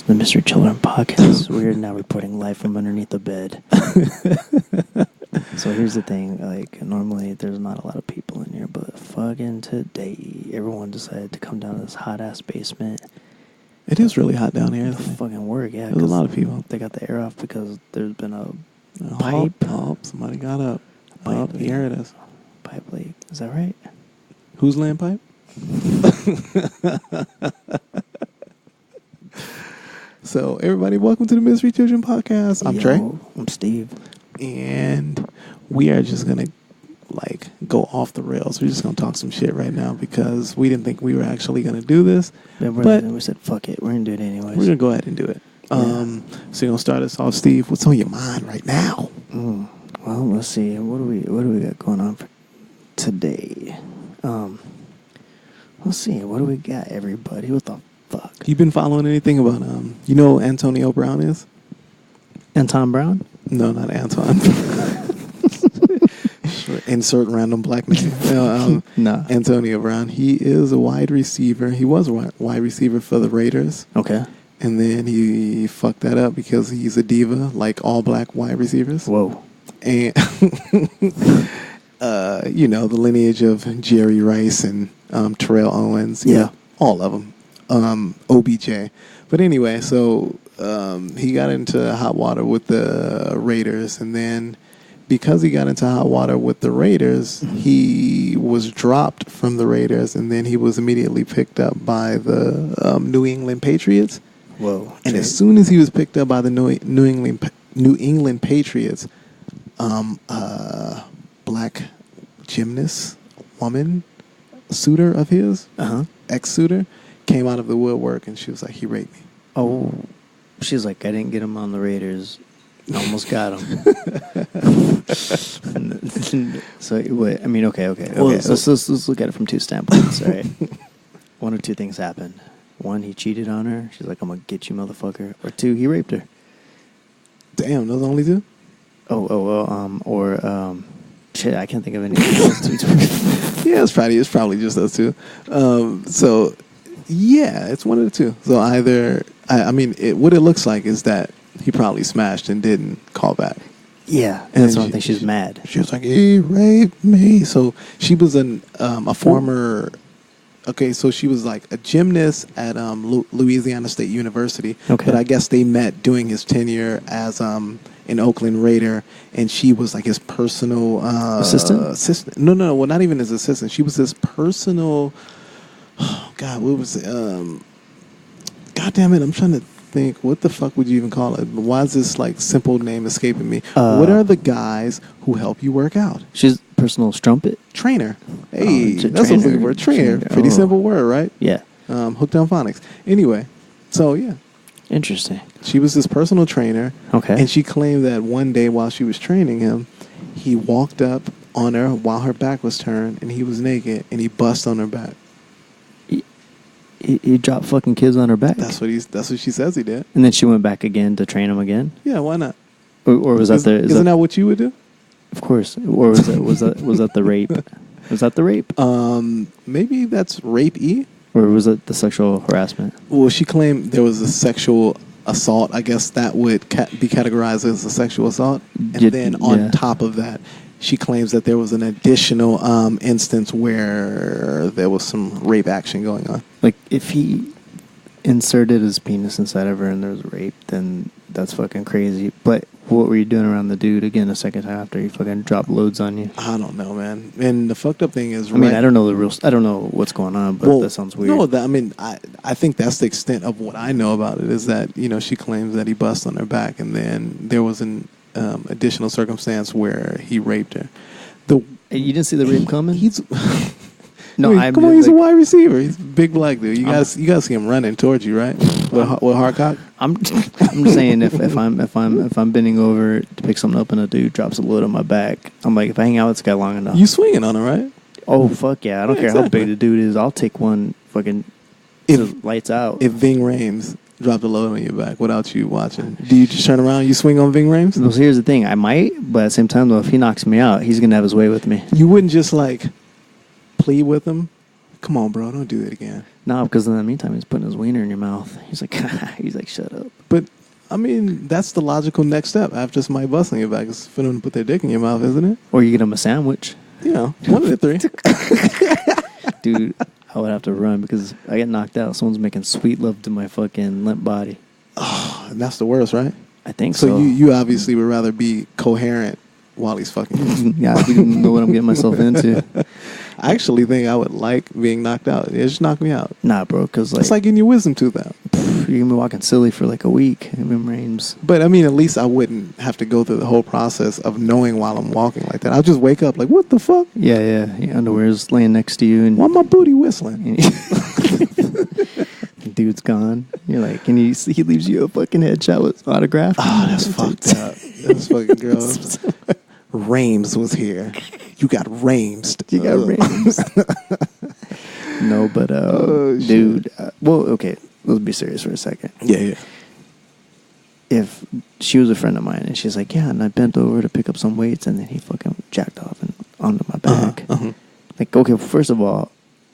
the Mystery Children podcast. We're now reporting live from underneath the bed. So here's the thing, like, normally there's not a lot of people in here, but fucking today, everyone decided to come down to this hot-ass basement. It is really hot down here. Fucking work, yeah. There's a lot of people. They got the air off because there's been a pipe. pipe. Oh, somebody got up. Oh, here it is. Pipe leak. Is that right? Who's laying pipe? So, everybody, welcome to the Mystery Children podcast. I'm Trey. I'm Steve. And we are just going to, like, go off the rails. We're just going to talk some shit right now because we didn't think we were actually going to do this. But we said, fuck it. We're going to do it anyways. We're going to go ahead and do it. So, you're going to start us off, Steve. What's on your mind right now? Well, let's see. What do we got going on for today? Let's see. What do we got, everybody? What the fuck? You been following anything about you know who Antonio Brown is? Anton Brown? No, not Anton. Insert random black name. No. Antonio Brown. He is a wide receiver. He was a wide receiver for the Raiders. Okay. And then he fucked that up because he's a diva, like all black wide receivers. Whoa. And you know, the lineage of Jerry Rice and Terrell Owens. Yeah. All of them. OBJ. But anyway, so he got into hot water with the Raiders, and then because he got into hot water with the Raiders, he was dropped from the Raiders, and then he was immediately picked up by the New England Patriots. Whoa. And as soon as he was picked up by the New England Patriots, black gymnast woman, suitor of his, ex-suitor, came out of the woodwork, and she was like, he raped me. Oh, she's like, I didn't get him on the Raiders. I almost got him. So, wait, I mean, okay. Well, Let's look at it from two standpoints, all right? One of two things happened. One, he cheated on her. She's like, I'm going to get you, motherfucker. Or two, he raped her. Damn, those only two? Shit, I can't think of any of those two. Yeah, it's probably just those two. So, yeah, it's one of the two. So either, what it looks like is that he probably smashed and didn't call back. Yeah, and that's one thing. She's mad. She was like, he raped me. So she was a former... Okay, so she was like a gymnast at Louisiana State University. Okay. But I guess they met during his tenure as an Oakland Raider, and she was like his personal assistant. No, well, not even his assistant. She was his personal. Oh God, what was it? God damn it! I'm trying to think. What the fuck would you even call it? Why is this like simple name escaping me? What are the guys who help you work out? She's personal strumpet Trainer. Hey, that's trainer. what we were. Trainer. Pretty simple word, right? Yeah. Hooked on phonics. Anyway, so yeah. Interesting. She was his personal trainer. Okay. And she claimed that one day while she was training him, he walked up on her while her back was turned, and he was naked, and he bust on her back. He dropped fucking kids on her back. That's what she says he did. And then she went back again to train him again. Yeah, why not? Or was that the? Isn't that what you would do? Of course. Or was that the rape? Was that the rape? Maybe that's rape-y. Or was it the sexual harassment? Well, she claimed there was a sexual assault. I guess that would be categorized as a sexual assault. And then on top of that, she claims that there was an additional instance where there was some rape action going on. Like, if he inserted his penis inside of her and there was rape, then that's fucking crazy. But what were you doing around the dude again a second time after he fucking dropped loads on you? I don't know, man. And the fucked up thing is, I mean, I don't know what's going on, but that sounds weird. No, I think that's the extent of what I know about it, is that, you know, she claims that he bust on her back, and then there was an additional circumstance where he raped her. You didn't see the rape coming? No, come on, he's a wide receiver. He's a big black dude. You gotta see him running towards you, right? With hard cock. I'm just saying, if I'm bending over to pick something up and a dude drops a load on my back, I'm like, if I hang out with this guy long enough, you swinging on him, right? Oh fuck yeah! I don't care how big the dude is. I'll take one fucking lights out. If Ving Rhames dropped a load on your back without you watching, do you just turn around, you swing on Ving Rhames? Well, here's the thing, I might, but at the same time though, if he knocks me out, he's gonna have his way with me. You wouldn't just like plead with him, come on bro, don't do that again. No, because in the meantime, he's putting his wiener in your mouth. He's like, shut up. But, I mean, that's the logical next step after somebody busting your back is for them to put their dick in your mouth, isn't it? Or you get him a sandwich. Yeah, one of the three. Dude, I would have to run because I get knocked out. Someone's making sweet love to my fucking limp body. Oh, and that's the worst, right? I think so. So you obviously would rather be coherent while he's fucking. Yeah, I didn't know what I'm getting myself into. I actually think I would like being knocked out. It just knocked me out. Nah, bro, because It's like getting your wisdom tooth out. you're going to be walking silly for like a week. It rains. But, I mean, at least I wouldn't have to go through the whole process of knowing while I'm walking like that. I'll just wake up like, what the fuck? Yeah. Your underwear's laying next to you. And why my booty whistling? Dude's gone. You're like, and he leaves you a fucking headshot with autograph. Oh, that's fucked up. That's fucking gross. Rames was here. You got ramsed. You got ramsed. No, but dude. Well, okay. Let's be serious for a second. Yeah. If she was a friend of mine and she's like, yeah, and I bent over to pick up some weights and then he fucking jacked off and onto my back. Like, okay, first of all,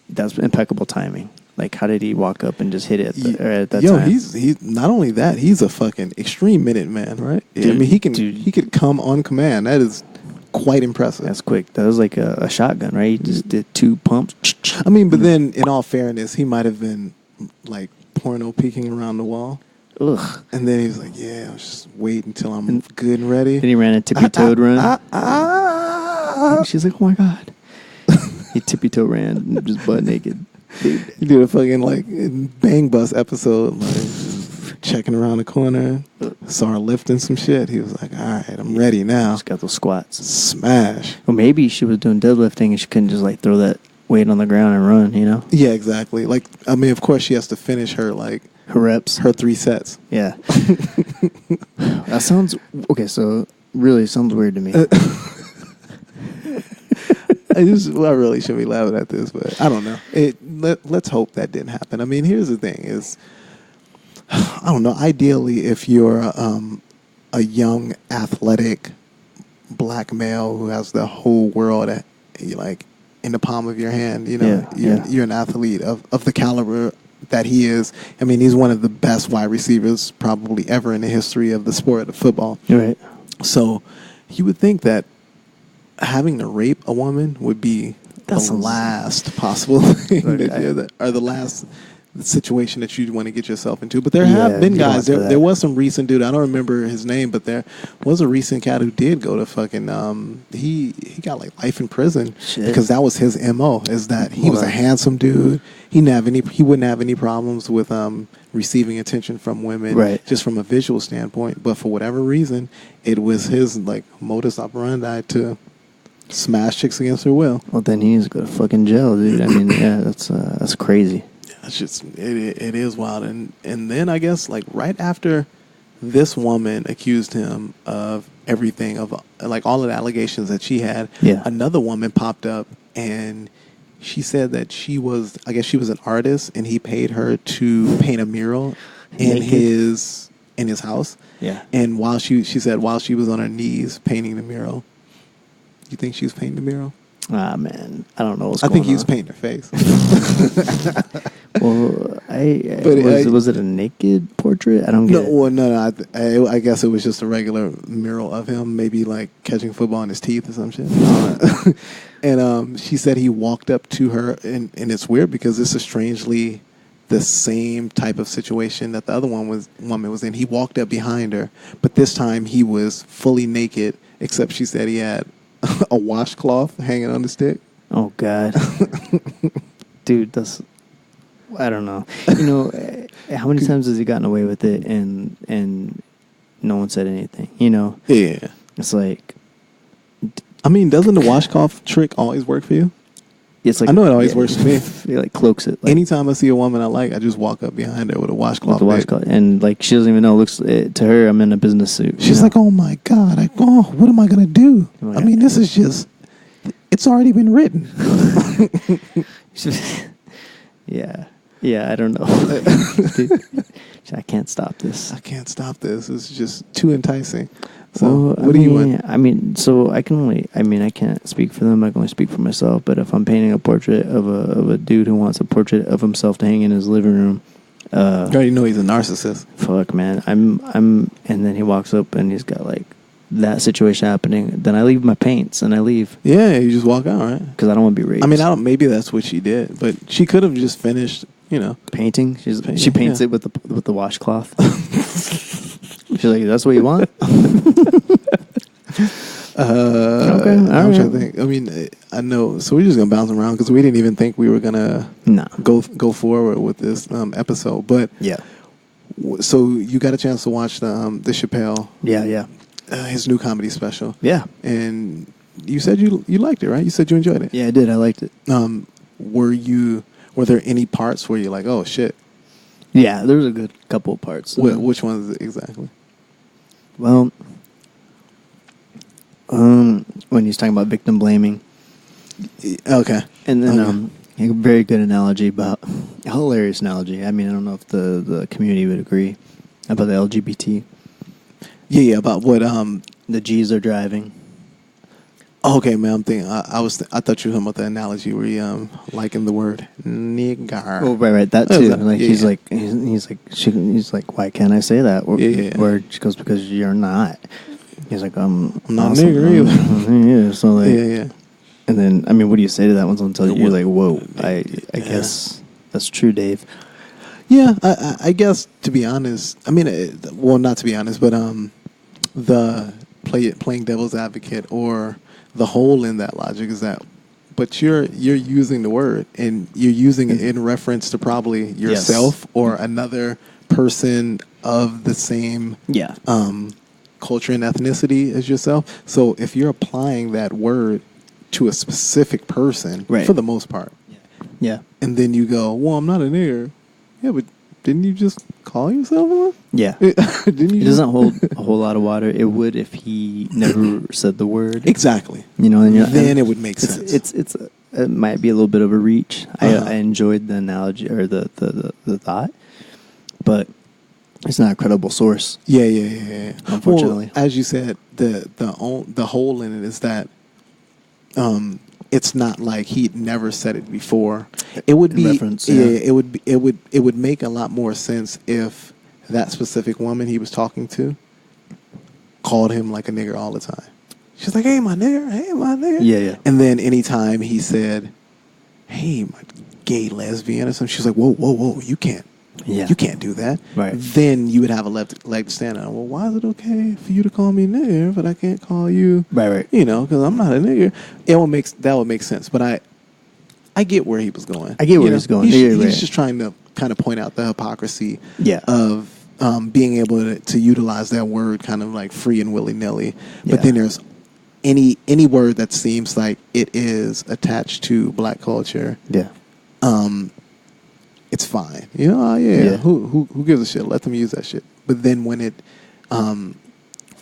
that's impeccable timing. Like, how did he walk up and just hit it at that time? He's not only that, he's a fucking extreme minute man, right? Dude, I mean, he could come on command. That is quite impressive. That's quick. That was like a shotgun, right? He just did 2 pumps. I mean, but then, in all fairness, he might have been like porno peeking around the wall. Ugh. And then he's like, yeah, I'll just wait until I'm good and ready. Then he ran a tippy-toed run. She's like, oh my God. He tippy-toe ran just butt naked. Dude. He did a fucking like Bang Bus episode, like checking around the corner, saw her lifting some shit. He was like, all right, I'm ready now. Just got those squats. Smash. Well, maybe she was doing deadlifting and she couldn't just like throw that weight on the ground and run, you know? Yeah, exactly. Like, I mean, of course she has to finish her reps. Her 3 sets. Yeah. That sounds, okay, so really sounds weird to me. I really shouldn't be laughing at this, but I don't know. Let's hope that didn't happen. I mean, here's the thing is, I don't know, ideally if you're a young, athletic black male who has the whole world like in the palm of your hand, you know, you're an athlete of the caliber that he is. I mean, he's one of the best wide receivers probably ever in the history of the sport of football. Right. So you would think that having to rape a woman would be the last possible thing or the last situation that you'd want to get yourself into. But there have been guys. There was some recent dude. I don't remember his name, but there was a recent cat who did go to fucking. He got like life in prison because that was his MO. Is that he was a handsome dude. He wouldn't have any problems with receiving attention from women, just from a visual standpoint. But for whatever reason, it was his like modus operandi to smash chicks against her will. Well, then he needs to go to fucking jail, dude. I mean, yeah, that's crazy. It's just it is wild, and then I guess like right after this woman accused him of everything, of like all of the allegations that she had, another woman popped up and she said that she was an artist and he paid her to paint a mural in his house. Yeah. And while she said while she was on her knees painting the mural, you think she was painting the mural? Ah, man, I don't know what's going on. I think he was painting her face. Well, was it a naked portrait? I don't get it. Well, no. I guess it was just a regular mural of him, maybe like catching football in his teeth or some shit. And she said he walked up to her, and it's weird because this is strangely the same type of situation that the other woman was in. He walked up behind her, but this time he was fully naked, except she said he had a washcloth hanging on the stick. Oh, God. Dude, I don't know. You know, how many times has he gotten away with it and no one said anything, you know? Yeah. It's like... I mean, doesn't the washcloth trick always work for you? It's like, I know it always works for me. He like cloaks it. Like, anytime I see a woman I like, I just walk up behind her with a washcloth. And like she doesn't even know. To her, I'm in a business suit. She's like, "Oh my God! What am I gonna do? I mean, this is just—it's already been written." Yeah. I don't know. I can't stop this. I can't stop this. It's just too enticing. So, well, what do you want? I mean, so I can only, I can't speak for them. I can only speak for myself. But if I'm painting a portrait of a dude who wants a portrait of himself to hang in his living room, you already know he's a narcissist. Fuck, man. And then he walks up and he's got like that situation happening. Then I leave my paints and I leave. Yeah, you just walk out, right? Because I don't want to be raped. I mean, maybe that's what she did, but she could have just finished, painting. She paints it with the washcloth. She's like, that's what you want? Okay, I'm trying to think. I mean, I know. So we're just gonna bounce around because we didn't even think we were gonna go forward with this episode. But yeah. So you got a chance to watch the Chappelle? Yeah. His new comedy special. Yeah. And you said you liked it, right? You said you enjoyed it. Yeah, I did. I liked it. Were there any parts where you're like, oh shit? Yeah, there was a good couple of parts. Which ones exactly? Well, when he's talking about victim blaming. Okay. And then a very good analogy a hilarious analogy. I mean, I don't know if the community would agree about the LGBT. Yeah, about what the G's are driving. Okay, man. I'm thinking. I thought you were talking about the analogy where you liking the word nigger. Oh, right. That too. Like he's like, why can't I say that? Where she goes, because you're not. He's like, I'm not awesome. Nigger either. Yeah. So like, yeah. And then, I mean, what do you say to that one until you're like, whoa? I guess that's true, Dave. Yeah, I guess to be honest, I mean, well, not to be honest, but the playing devil's advocate or the hole in that logic is that, but you're using the word and you're using it in reference to probably yourself or another person of the same culture and ethnicity as yourself. So if you're applying that word to a specific person, for the most part, and then you go, well, I'm not a nigger. Yeah, but didn't you just call yourself one? Yeah. Didn't you? It doesn't hold a whole lot of water. It would if he never said the word. Exactly. And then it would make sense. It might be a little bit of a reach. I enjoyed the analogy or the thought, but it's not a credible source. Yeah. Unfortunately, well, as you said, the hole in it is that it's not like he'd never said it before. It would be reference, it would make a lot more sense if that specific woman he was talking to called him like a nigger all the time. She's like, hey, my nigger, hey, my nigger. Yeah. And then anytime he said, hey, my gay lesbian or something, she's like, whoa, you can't. Yeah. You can't do that. Right. Then you would have a leg to stand on. Well, why is it okay for you to call me nigger, but I can't call you? Right. Because I'm not a nigger. That would make sense. But I get where he was going. I get where he's going. He's just trying to kind of point out the hypocrisy of being able to utilize that word kind of like free and willy-nilly. But then there's any word that seems like it is attached to black culture. Yeah. It's fine. Who gives a shit? Let them use that shit. But then when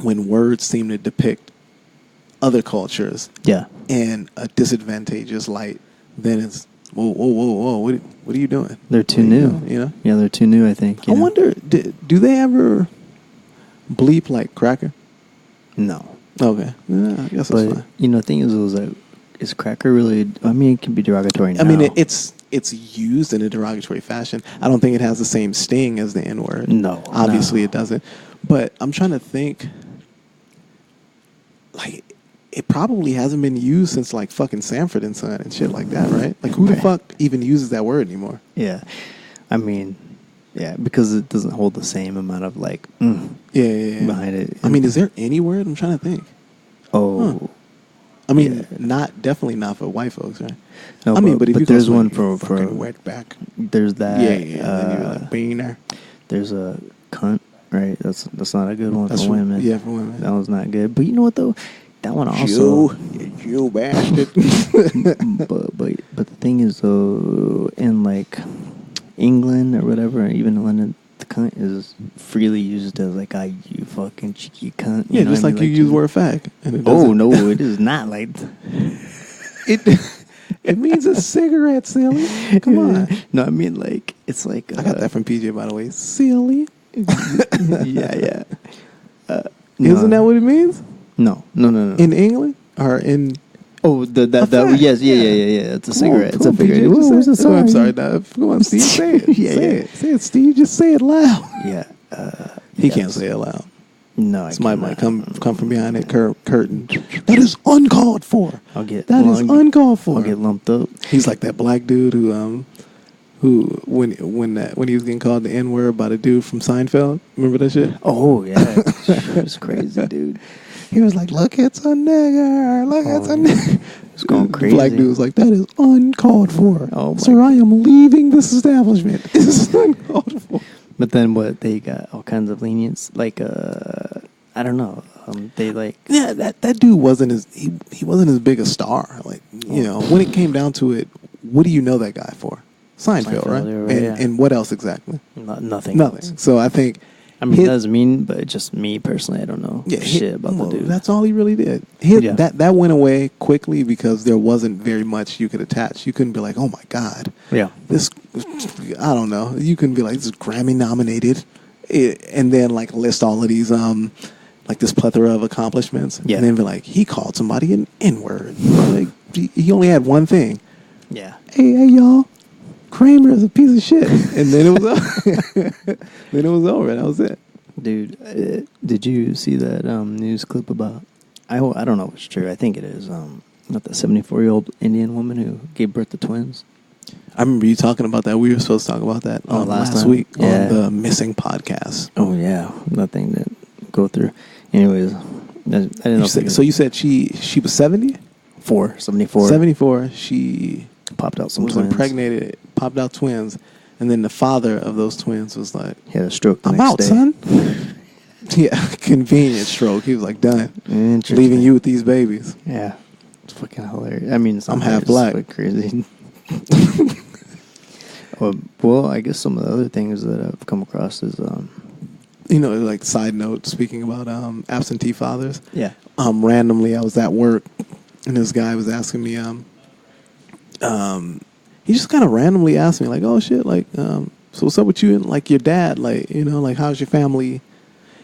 when words seem to depict other cultures in a disadvantageous light, then it's whoa, what are you doing? They're too new. Yeah, they're too new, I think. I wonder, do they ever bleep like cracker? No. Okay. Yeah, I guess that's fine. The thing is cracker really, I mean, it can be derogatory now. I mean, it's used in a derogatory fashion. I don't think it has the same sting as the N-word. No. Obviously it doesn't. But I'm trying to think, like, it probably hasn't been used since, like, fucking Sanford and Son and shit like that, right? Like, who the fuck even uses that word anymore? Yeah. I mean, because it doesn't hold the same amount of, like, behind it. I mean, is there any word? I'm trying to think. Oh. I mean, definitely not for white folks, right? No, I mean, but if you there's one for wetback. There's that. Yeah. Then you're like beaner. There's a cunt, right? That's not a good one for women. Yeah, for women. That one's not good. But you know what though? That one also. You bastard. but the thing is though, in like England or whatever, even in London, the cunt is freely used as like, you fucking cheeky cunt. Yeah, just like you use word fag. Oh no, it is not like it means a cigarette, silly. Come on. No, I mean like It's like I got that from PJ, by the way. Silly. yeah. Isn't that what it means? No. In England or in? Oh, that yes, yeah. It's a cigarette. It's a PJ, cigarette. Oh, I'm sorry. Come on, Steve. Say it. Say it, Steve. Just say it loud. Yeah. He can't say it loud. No, Somebody might come from behind that curtain. That is uncalled for. Uncalled for. I'll get lumped up. He's like that black dude who when he was getting called the N-word by the dude from Seinfeld. Remember that shit? Oh yeah, it's crazy, dude. He was like, "Look, it's a nigger. Look, it's a nigger." It's going crazy. The black dude was like, "That is uncalled for. Oh, sir, I am leaving this establishment. This is uncalled for." But then what? They got all kinds of lenience. Like, I don't know. They like. Yeah, that dude wasn't he wasn't as big a star. Like, you know, when it came down to it, what do you know that guy for? Seinfeld, right? And what else exactly? Nothing. Nothing. So I think. I mean, it doesn't mean, but just me personally, I don't know shit about the dude. That's all he really did. That went away quickly because there wasn't very much you could attach. You couldn't be like, oh my God. Yeah. This, I don't know. You couldn't be like, this is Grammy nominated. And then like list all of these, like this plethora of accomplishments. Yeah. And then be like, he called somebody an N-word. Like, he only had one thing. Yeah. Hey, y'all. Kramer is a piece of shit. And then it was over. Then it was over. That was it. Dude, did you see that news clip about, I don't know if it's true. I think it is. Not the 74-year-old Indian woman who gave birth to twins? I remember you talking about that. We were supposed to talk about that last week on the Missing podcast. Oh, yeah. Nothing to go through. Anyways, I didn't know. So you said she was 70? 74. 74. She popped out some was twins. Impregnated, popped out twins, and then the father of those twins was like, he had a stroke the I'm next out, day. son. Yeah, convenient stroke. He was like, done. Leaving you with these babies. Yeah. It's fucking hilarious. I mean, I'm half black. It's crazy. Well, I guess some of the other things that I've come across is... you know, like side note, speaking about absentee fathers. Yeah. Randomly, I was at work, and this guy was asking me... he just kind of randomly asked me, like, "Oh shit, like, so what's up with you and like your dad? Like, you know, like how's your family?"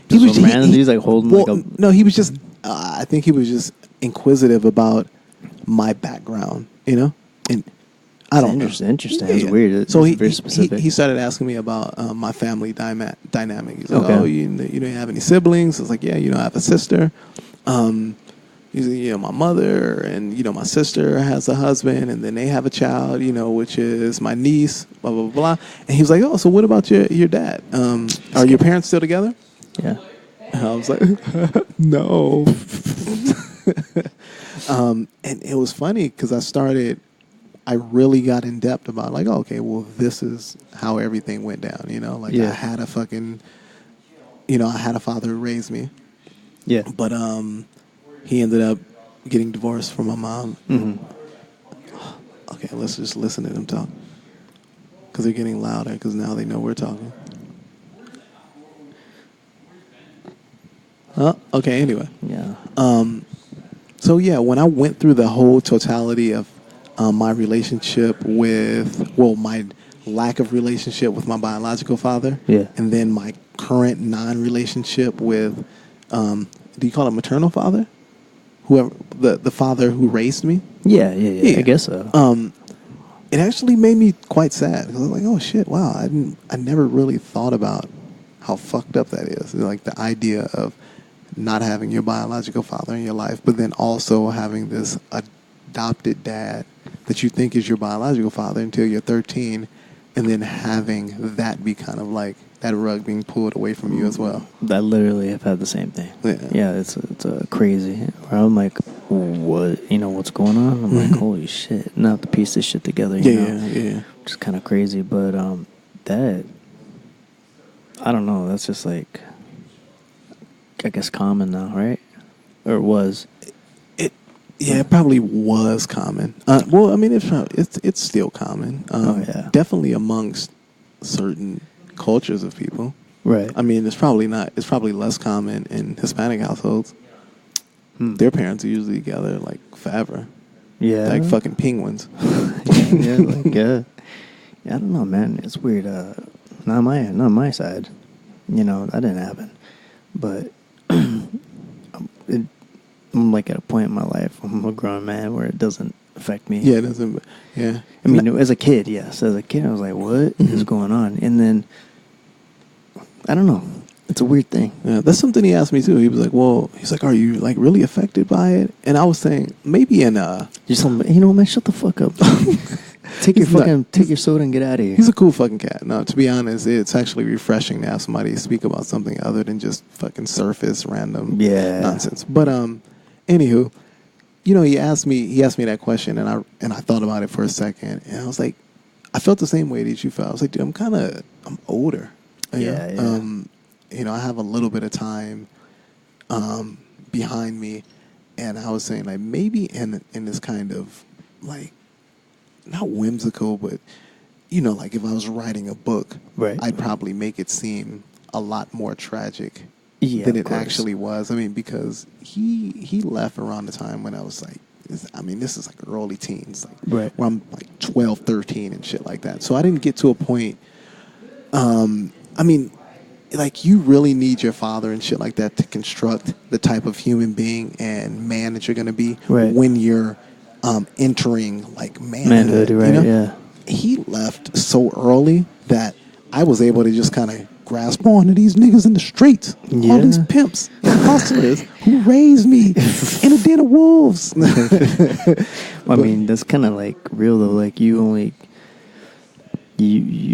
He was like holding like a. No, he was just. I think he was just inquisitive about my background, you know, and I don't know. Interesting. It's weird. It's so very specific. He started asking me about my family dynamic. He's like, "Oh, you don't have any siblings?" I was like, "Yeah, you know, I have a sister." He's like, you know, my mother and, you know, my sister has a husband and then they have a child, you know, which is my niece, blah, blah, blah. And he was like, oh, so what about your dad? Are your parents still together? Yeah. And I was like, no. And it was funny because I really got in depth about like, oh, okay, well, this is how everything went down, you know? Like I had a fucking, you know, I had a father who raised me. Yeah. But, he ended up getting divorced from my mom. Mm-hmm. Okay, let's just listen to them talk. Because they're getting louder because now they know we're talking. Okay, anyway. Yeah. So, yeah, when I went through the whole totality of my relationship with, my lack of relationship with my biological father. Yeah. And then my current non-relationship with, do you call it maternal father? Whoever the father who raised me. Yeah. I guess so. It actually made me quite sad because I was like, oh shit, wow, I never really thought about how fucked up that is. Like the idea of not having your biological father in your life, but then also having this adopted dad that you think is your biological father until you're 13, and then having that be kind of like that rug being pulled away from you as well. I literally have had the same thing. Yeah, it's crazy. Where I'm like, what? You know, what's going on? I'm like, holy shit! Now I have to piece this shit together. You know? Yeah. Which is kind of crazy, but that I don't know. That's just like, I guess, common now, right? Or it was. It probably was common. Well, I mean, it's still common. Definitely amongst certain cultures of people. Right. I mean, it's probably less common in Hispanic households. Their parents are usually together like forever. Yeah. Like fucking penguins. Yeah. Yeah, I don't know, man. It's weird. Not my side. You know, that didn't happen. But I'm like at a point in my life. I'm a grown man where it doesn't affect me. Yeah, it doesn't. Yeah. I mean, as a kid, yes. As a kid, I was like, "What is going on?" And then I don't know. It's a weird thing. Yeah, that's something he asked me too. He was like, "Well, he's like, are you like really affected by it?" And I was saying, maybe in just you know, man, shut the fuck up. Take your soda and get out of here. He's a cool fucking cat. No, to be honest, it's actually refreshing to have somebody speak about something other than just fucking surface random nonsense. But anywho, you know, he asked me that question, and I thought about it for a second, and I was like, I felt the same way that you felt. I was like, dude, I'm older. Yeah. You know, I have a little bit of time behind me, and I was saying like maybe in this kind of like not whimsical, but you know, like if I was writing a book, right, I'd probably make it seem a lot more tragic than it actually was. I mean, because he left around the time when I was like, this is like early teens, like where I'm like 12, 13 and shit like that. So I didn't get to a point. Like you really need your father and shit like that to construct the type of human being and man that you're going to be when you're entering like manhood. Right? You know? Yeah. He left so early that I was able to just kind of grasp on to these niggas in the streets, all these pimps and hustlers who raised me in a den of wolves. I mean, that's kind of like real though. Like you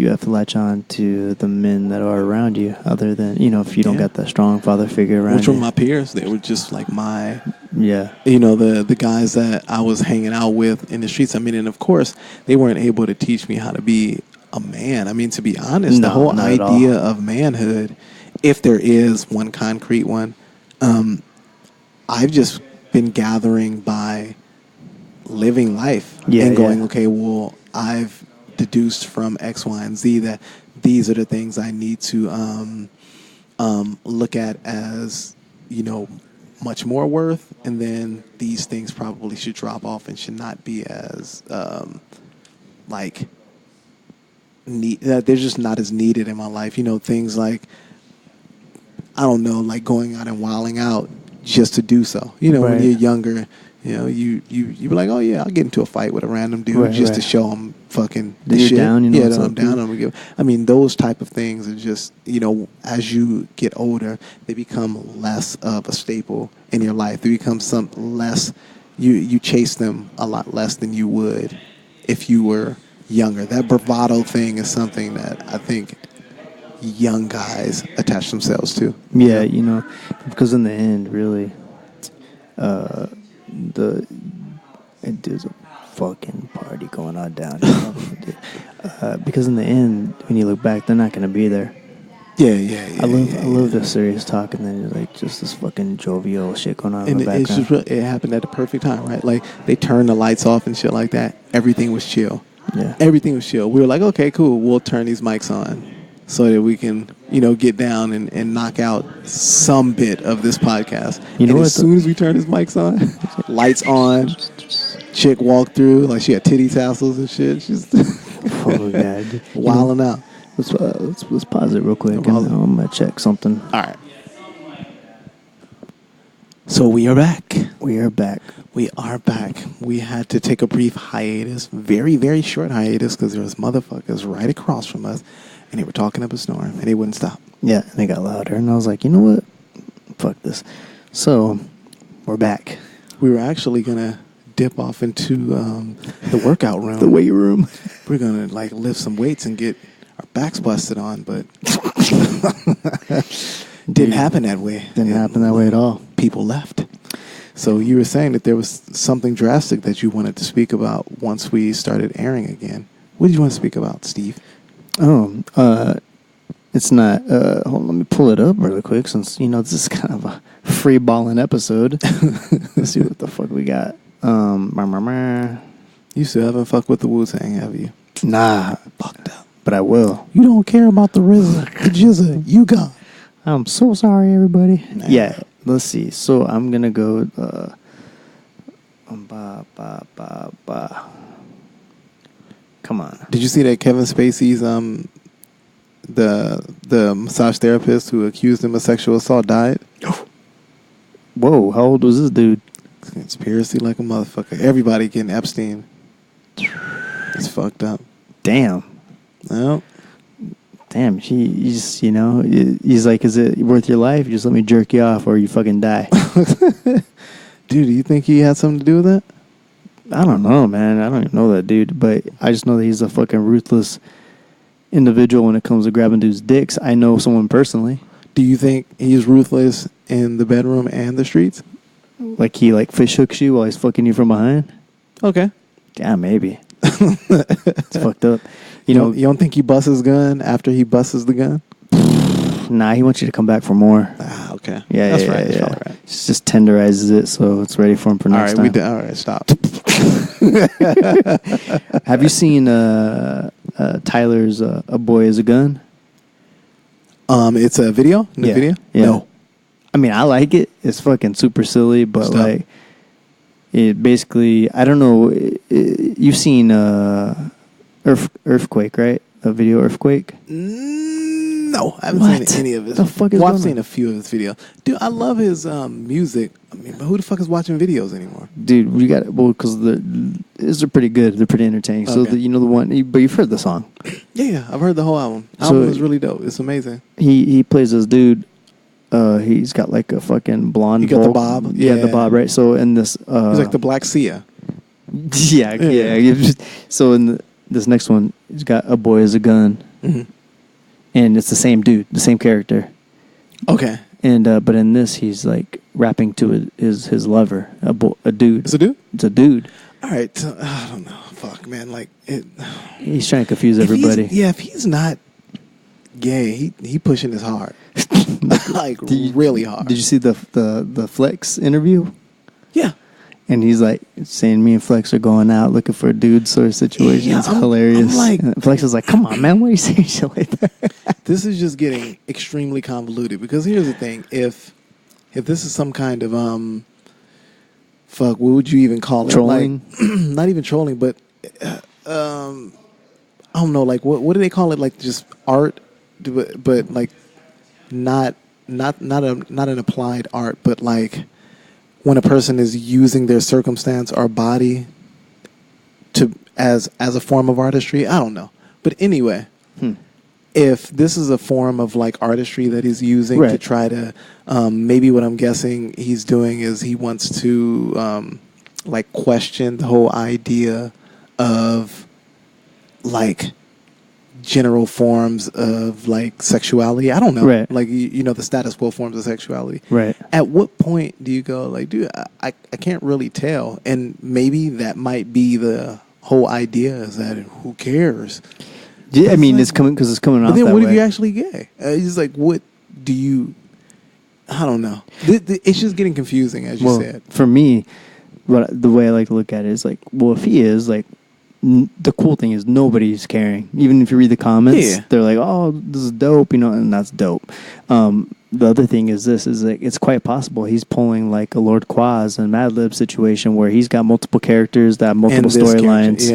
have to latch on to the men that are around you, other than, you know, if you don't got that strong father figure around you. Which were my peers. They were just like my, you know, the guys that I was hanging out with in the streets. I mean, and of course, they weren't able to teach me how to be a man. I mean, to be honest, the whole idea of manhood, if there is one concrete one, I've just been gathering by living life and going, okay, well, I've deduced from X, Y, and Z that these are the things I need to look at as, you know, much more worth, and then these things probably should drop off and should not be as like they're just not as needed in my life. You know, things like, I don't know, like going out and wilding out just to do so. You know, when you're younger, you know, you be like, oh yeah, I'll get into a fight with a random dude just to show him fucking the shit. Down, you know, that I'm down. I mean, those type of things are just, you know, as you get older, they become less of a staple in your life. They become less. You chase them a lot less than you would if you were younger. That bravado thing is something that I think young guys attach themselves to. Yeah, you know, because in the end, really, there's a fucking party going on down here. Because in the end, when you look back, they're not going to be there. Yeah. I love the serious talk, and then like just this fucking jovial shit going on in the background. It's just it happened at the perfect time, right? Like they turned the lights off and shit like that. Everything was chill. Yeah, everything was chill. We were like, okay, cool. We'll turn these mics on so that we can, you know, get down and knock out some bit of this podcast. You know, as soon as we turn his mics on, lights on, chick walked through like she had titty tassels and shit. She's oh god, wilding out. Let's pause it real quick. I'm gonna check something. All right. So we are back. We are back. We had to take a brief hiatus, very, very short hiatus, because there was motherfuckers right across from us, and they were talking up a storm, and they wouldn't stop. Yeah, and they got louder, and I was like, you know what? Fuck this. So we're back. We were actually gonna dip off into the workout room, the weight room. We're gonna like lift some weights and get our backs busted on, but didn't happen that way. Didn't happen that way at all. People left. So you were saying that there was something drastic that you wanted to speak about once we started airing again. What did you want to speak about, Steve? Oh, it's not. Hold on, let me pull it up really quick, since you know this is kind of a free balling episode. Let's see what the fuck we got. You still haven't fucked with the Wu-Tang, have you? Nah, fucked up. But I will. You don't care about the RZA, the Jizza. You got. I'm so sorry, everybody. Nah. Yeah, let's see. So I'm gonna go. Come on. Did you see that Kevin Spacey's the massage therapist who accused him of sexual assault died? Whoa, how old was this dude? Conspiracy like a motherfucker. Everybody getting Epstein. It's fucked up. Damn. No. Damn, he's like, is it worth your life? Just let me jerk you off or you fucking die. Dude, do you think he had something to do with that? I don't know, man. I don't even know that dude, but I just know that he's a fucking ruthless individual when it comes to grabbing dudes' dicks. I know someone personally. Do you think he's ruthless in the bedroom and the streets? Like he fish hooks you while he's fucking you from behind? Okay. Yeah, maybe. It's fucked up. You don't think he busts his gun after he busts the gun? Nah, he wants you to come back for more. Ah, okay. Yeah, that's yeah, right. Yeah. That's probably right. Just tenderizes it so it's ready for him for next time. All right, stop. Have you seen Tyler's A Boy Is a Gun? It's a video? New video? Yeah. No. I mean, I like it. It's fucking super silly, but Stop. like, it basically, I don't know. You've seen Earthquake, right? A video Earthquake? No, I haven't seen any of his. The fuck is I've seen a few of his videos. Dude, I love his music. I mean, but who the fuck is watching videos anymore? Dude, we got because they're pretty good. They're pretty entertaining. Okay. So the one, but you've heard the song. Yeah, I've heard the whole album. The So album is really dope. It's amazing. He plays this dude. He's got like a fucking blonde. You got the bob? Yeah, the Yeah. bob, right? So in this, He's like the Black Sia. yeah. So in this next one, he's got A Boy Is a Gun, and it's the same dude, the same character. Okay. And but in this, he's like rapping to his lover, a dude. It's a dude? It's a dude. All right. So, I don't know. Fuck, man. Like it. He's trying to confuse everybody. If he's not gay, he pushing this hard. Like really hard. Did you see the Flex interview? Yeah. And he's like saying me and Flex are going out looking for a dude sort of situation. Yeah, it's hilarious. I'm like, and Flex is like, come on, man, why are you saying shit like that? This is just getting extremely convoluted because here's the thing. If this is some kind of what would you even call it? Trolling? Like, not even trolling, but I don't know, like what do they call it? Like just art, but like not an applied art, but like when a person is using their circumstance or body to as a form of artistry. I don't know, but anyway, if this is a form of like artistry that he's using to try to maybe what I'm guessing he's doing is he wants to like question the whole idea of like general forms of like sexuality. I don't know. Right. Like, the status quo forms of sexuality. Right. At what point do you go like, dude, I can't really tell. And maybe that might be the whole idea is that who cares? Yeah, I mean, it's coming because it's coming off. But then that what way. if you're actually gay? It's like, what do you, I don't know. It's just getting confusing, as you said. For me, the way I like to look at it is like, well, if he is like, the cool thing is nobody's caring. Even if you read the comments, they're like, "Oh, this is dope," and that's dope. The other thing is this: is like it's quite possible he's pulling like a Lord Quaz and Madlib situation where he's got multiple characters that have multiple storylines.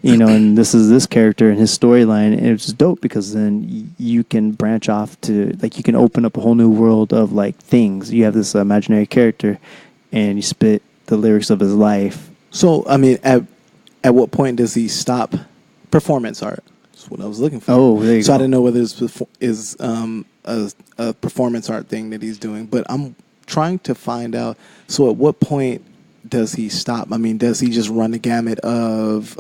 And this is this character and his storyline, and it's just dope because then you can branch off to like you can open up a whole new world of like things. You have this imaginary character, and you spit the lyrics of his life. So I mean, at what point does he stop performance art? That's what I was looking for. Oh, there you go. So I didn't know whether it's a performance art thing that he's doing, but I'm trying to find out. So at what point does he stop? I mean, does he just run the gamut of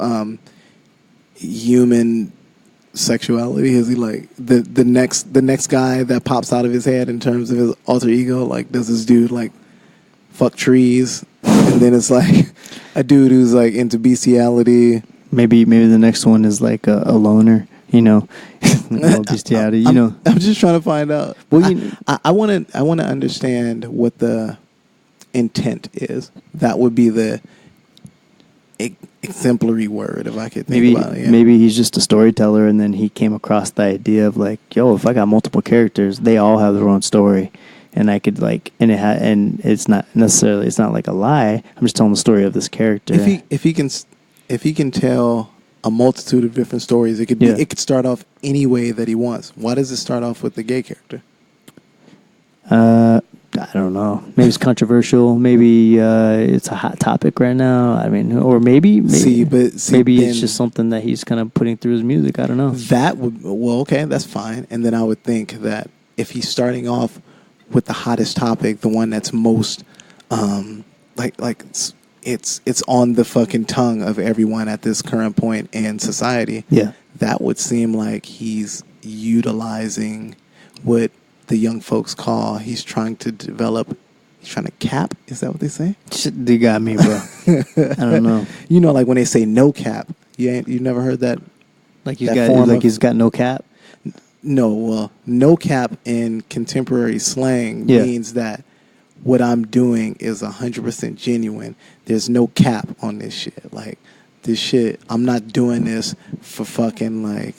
human sexuality? Is he like the next guy that pops out of his head in terms of his alter ego? Like, does this dude like fuck trees? And then it's like a dude who's like into bestiality. Maybe the next one is like a loner, bestiality, I'm just trying to find out. Well, I want to understand what the intent is. That would be the exemplary word, if I could think about it. Yeah. Maybe he's just a storyteller, and then he came across the idea of like, yo, if I got multiple characters, they all have their own story. And I could like, and it's not like a lie. I'm just telling the story of this character. If he can tell a multitude of different stories. It could be, it could start off any way that he wants. Why does it start off with the gay character? I don't know. Maybe it's controversial. Maybe it's a hot topic right now. I mean, or maybe maybe it's just something that he's kind of putting through his music. I don't know. That would, well, okay, that's fine. And then I would think that if he's starting off with the hottest topic, the one that's most like it's on the fucking tongue of everyone at this current point in society. Yeah, that would seem like he's utilizing what the young folks call, he's trying to cap. Is that what they say? You got me, bro. I don't know. You know, like when they say no cap, you never heard that? Like he's got no cap? No, well, no cap in contemporary slang means that what I'm doing is 100% genuine. There's no cap on this shit. Like, this shit, I'm not doing this for fucking, like,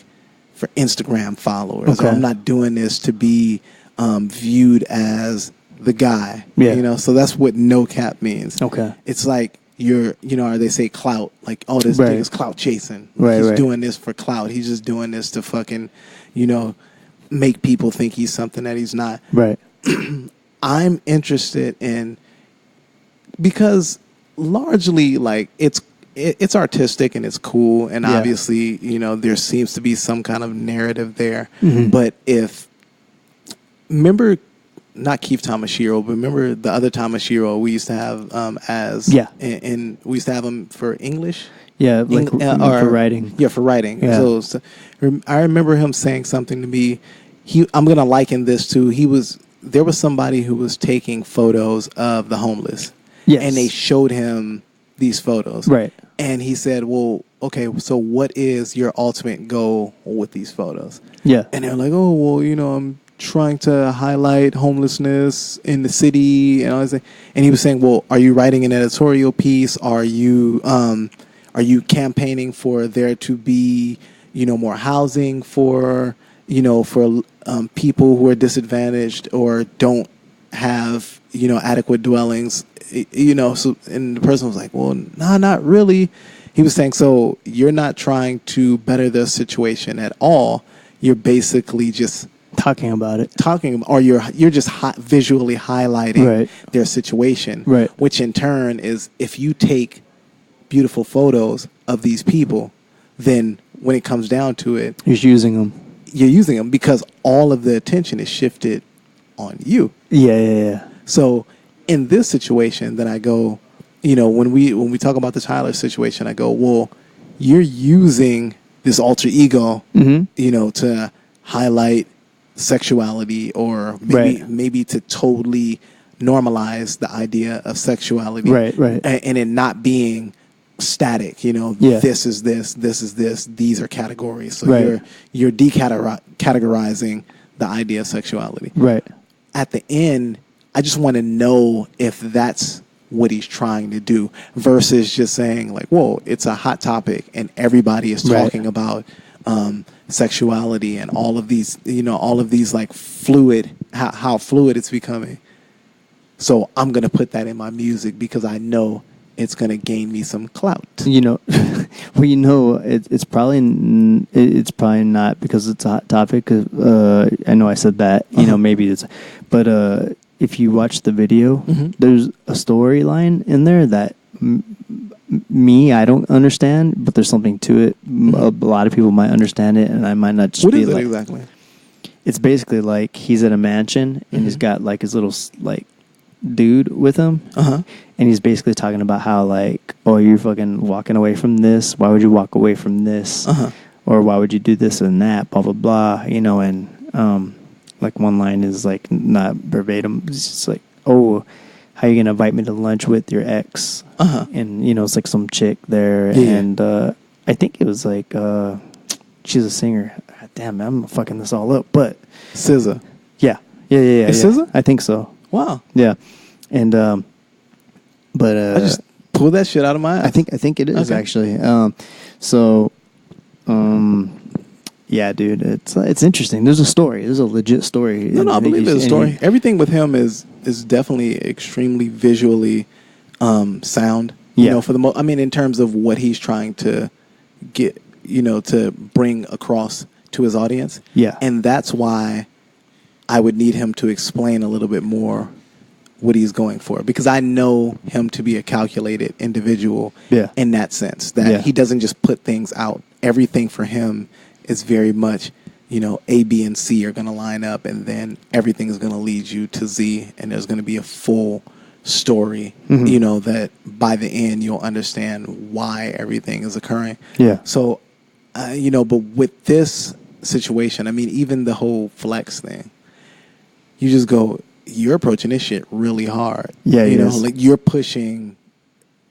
for Instagram followers. Okay. Or I'm not doing this to be viewed as the guy. Yeah. You know, so that's what no cap means. Okay. It's like you're, you know, or they say clout. Like, oh, this dude is clout chasing. He's doing this for clout. He's just doing this to fucking, you know, make people think he's something that he's not. Right. I'm interested in, because largely, like, it's artistic and it's cool, and obviously, you know, there seems to be some kind of narrative there. Mm-hmm. But remember, not Keith Tamashiro, but remember the other Tamashiro we used to have and we used to have him for English. Yeah, like for writing. Yeah, for writing. Yeah. So I remember him saying something to me. I'm gonna liken this to there was somebody who was taking photos of the homeless. Yes. And they showed him these photos. Right. And he said, well, okay, so what is your ultimate goal with these photos? Yeah. And they're like, oh, well, you know, I'm trying to highlight homelessness in the city and all that. And he was saying, well, are you writing an editorial piece? Are you campaigning for there to be, you know, more housing for, you know, for people who are disadvantaged or don't have, you know, adequate dwellings, you know? So, and the person was like, well, nah, not really. He was saying, so you're not trying to better their situation at all. You're basically just talking about it, or you're just visually highlighting their situation, which in turn is, if you take beautiful photos of these people, then when it comes down to it, you're using them because all of the attention is shifted on you. Yeah. So in this situation, then I go, you know, when we talk about the Tyler situation, I go, well, you're using this alter ego, you know, to highlight sexuality, or maybe to totally normalize the idea of sexuality, and it not being static. You know, this is this is this. These are categories. So you're decategorizing the idea of sexuality. Right. At the end, I just want to know if that's what he's trying to do, versus just saying like, whoa, it's a hot topic and everybody is talking about sexuality and all of these, you know, all of these like fluid, how fluid it's becoming. So I'm going to put that in my music because I know it's going to gain me some clout. You know, well, you know, it's probably not because it's a hot topic. I know I said that, you know, maybe it's, but if you watch the video, there's a storyline in there that I don't understand, but there's something to it. A lot of people might understand it, and I might not just. What is it exactly? It's basically like he's at a mansion, and he's got like his little like dude with him, and he's basically talking about how like, oh, you're fucking walking away from this. Why would you walk away from this? Or why would you do this and that? Blah blah blah. You know, and like one line is like not verbatim. It's just like, oh, how you gonna invite me to lunch with your ex? And you know, it's like some chick there, and I think it was like she's a singer. God damn, I'm fucking this all up, but SZA. Yeah. It's SZA? I think so. Wow. Yeah, and but I just pulled that shit out of my ass. I think it is actually. Yeah, dude, it's interesting. There's a story. There's a legit story. No, I believe there's a story. Everything with him is definitely extremely visually sound. You know, for the I mean, in terms of what he's trying to get to bring across to his audience. Yeah. And that's why I would need him to explain a little bit more what he's going for, because I know him to be a calculated individual in that sense, that he doesn't just put things out. Everything for him is very much, A, B, and C are going to line up, and then everything is going to lead you to Z, and there's going to be a full story, that by the end you'll understand why everything is occurring. Yeah. So, but with this situation, I mean, even the whole flex thing, you just go, you're approaching this shit really hard. Yeah, like you're pushing,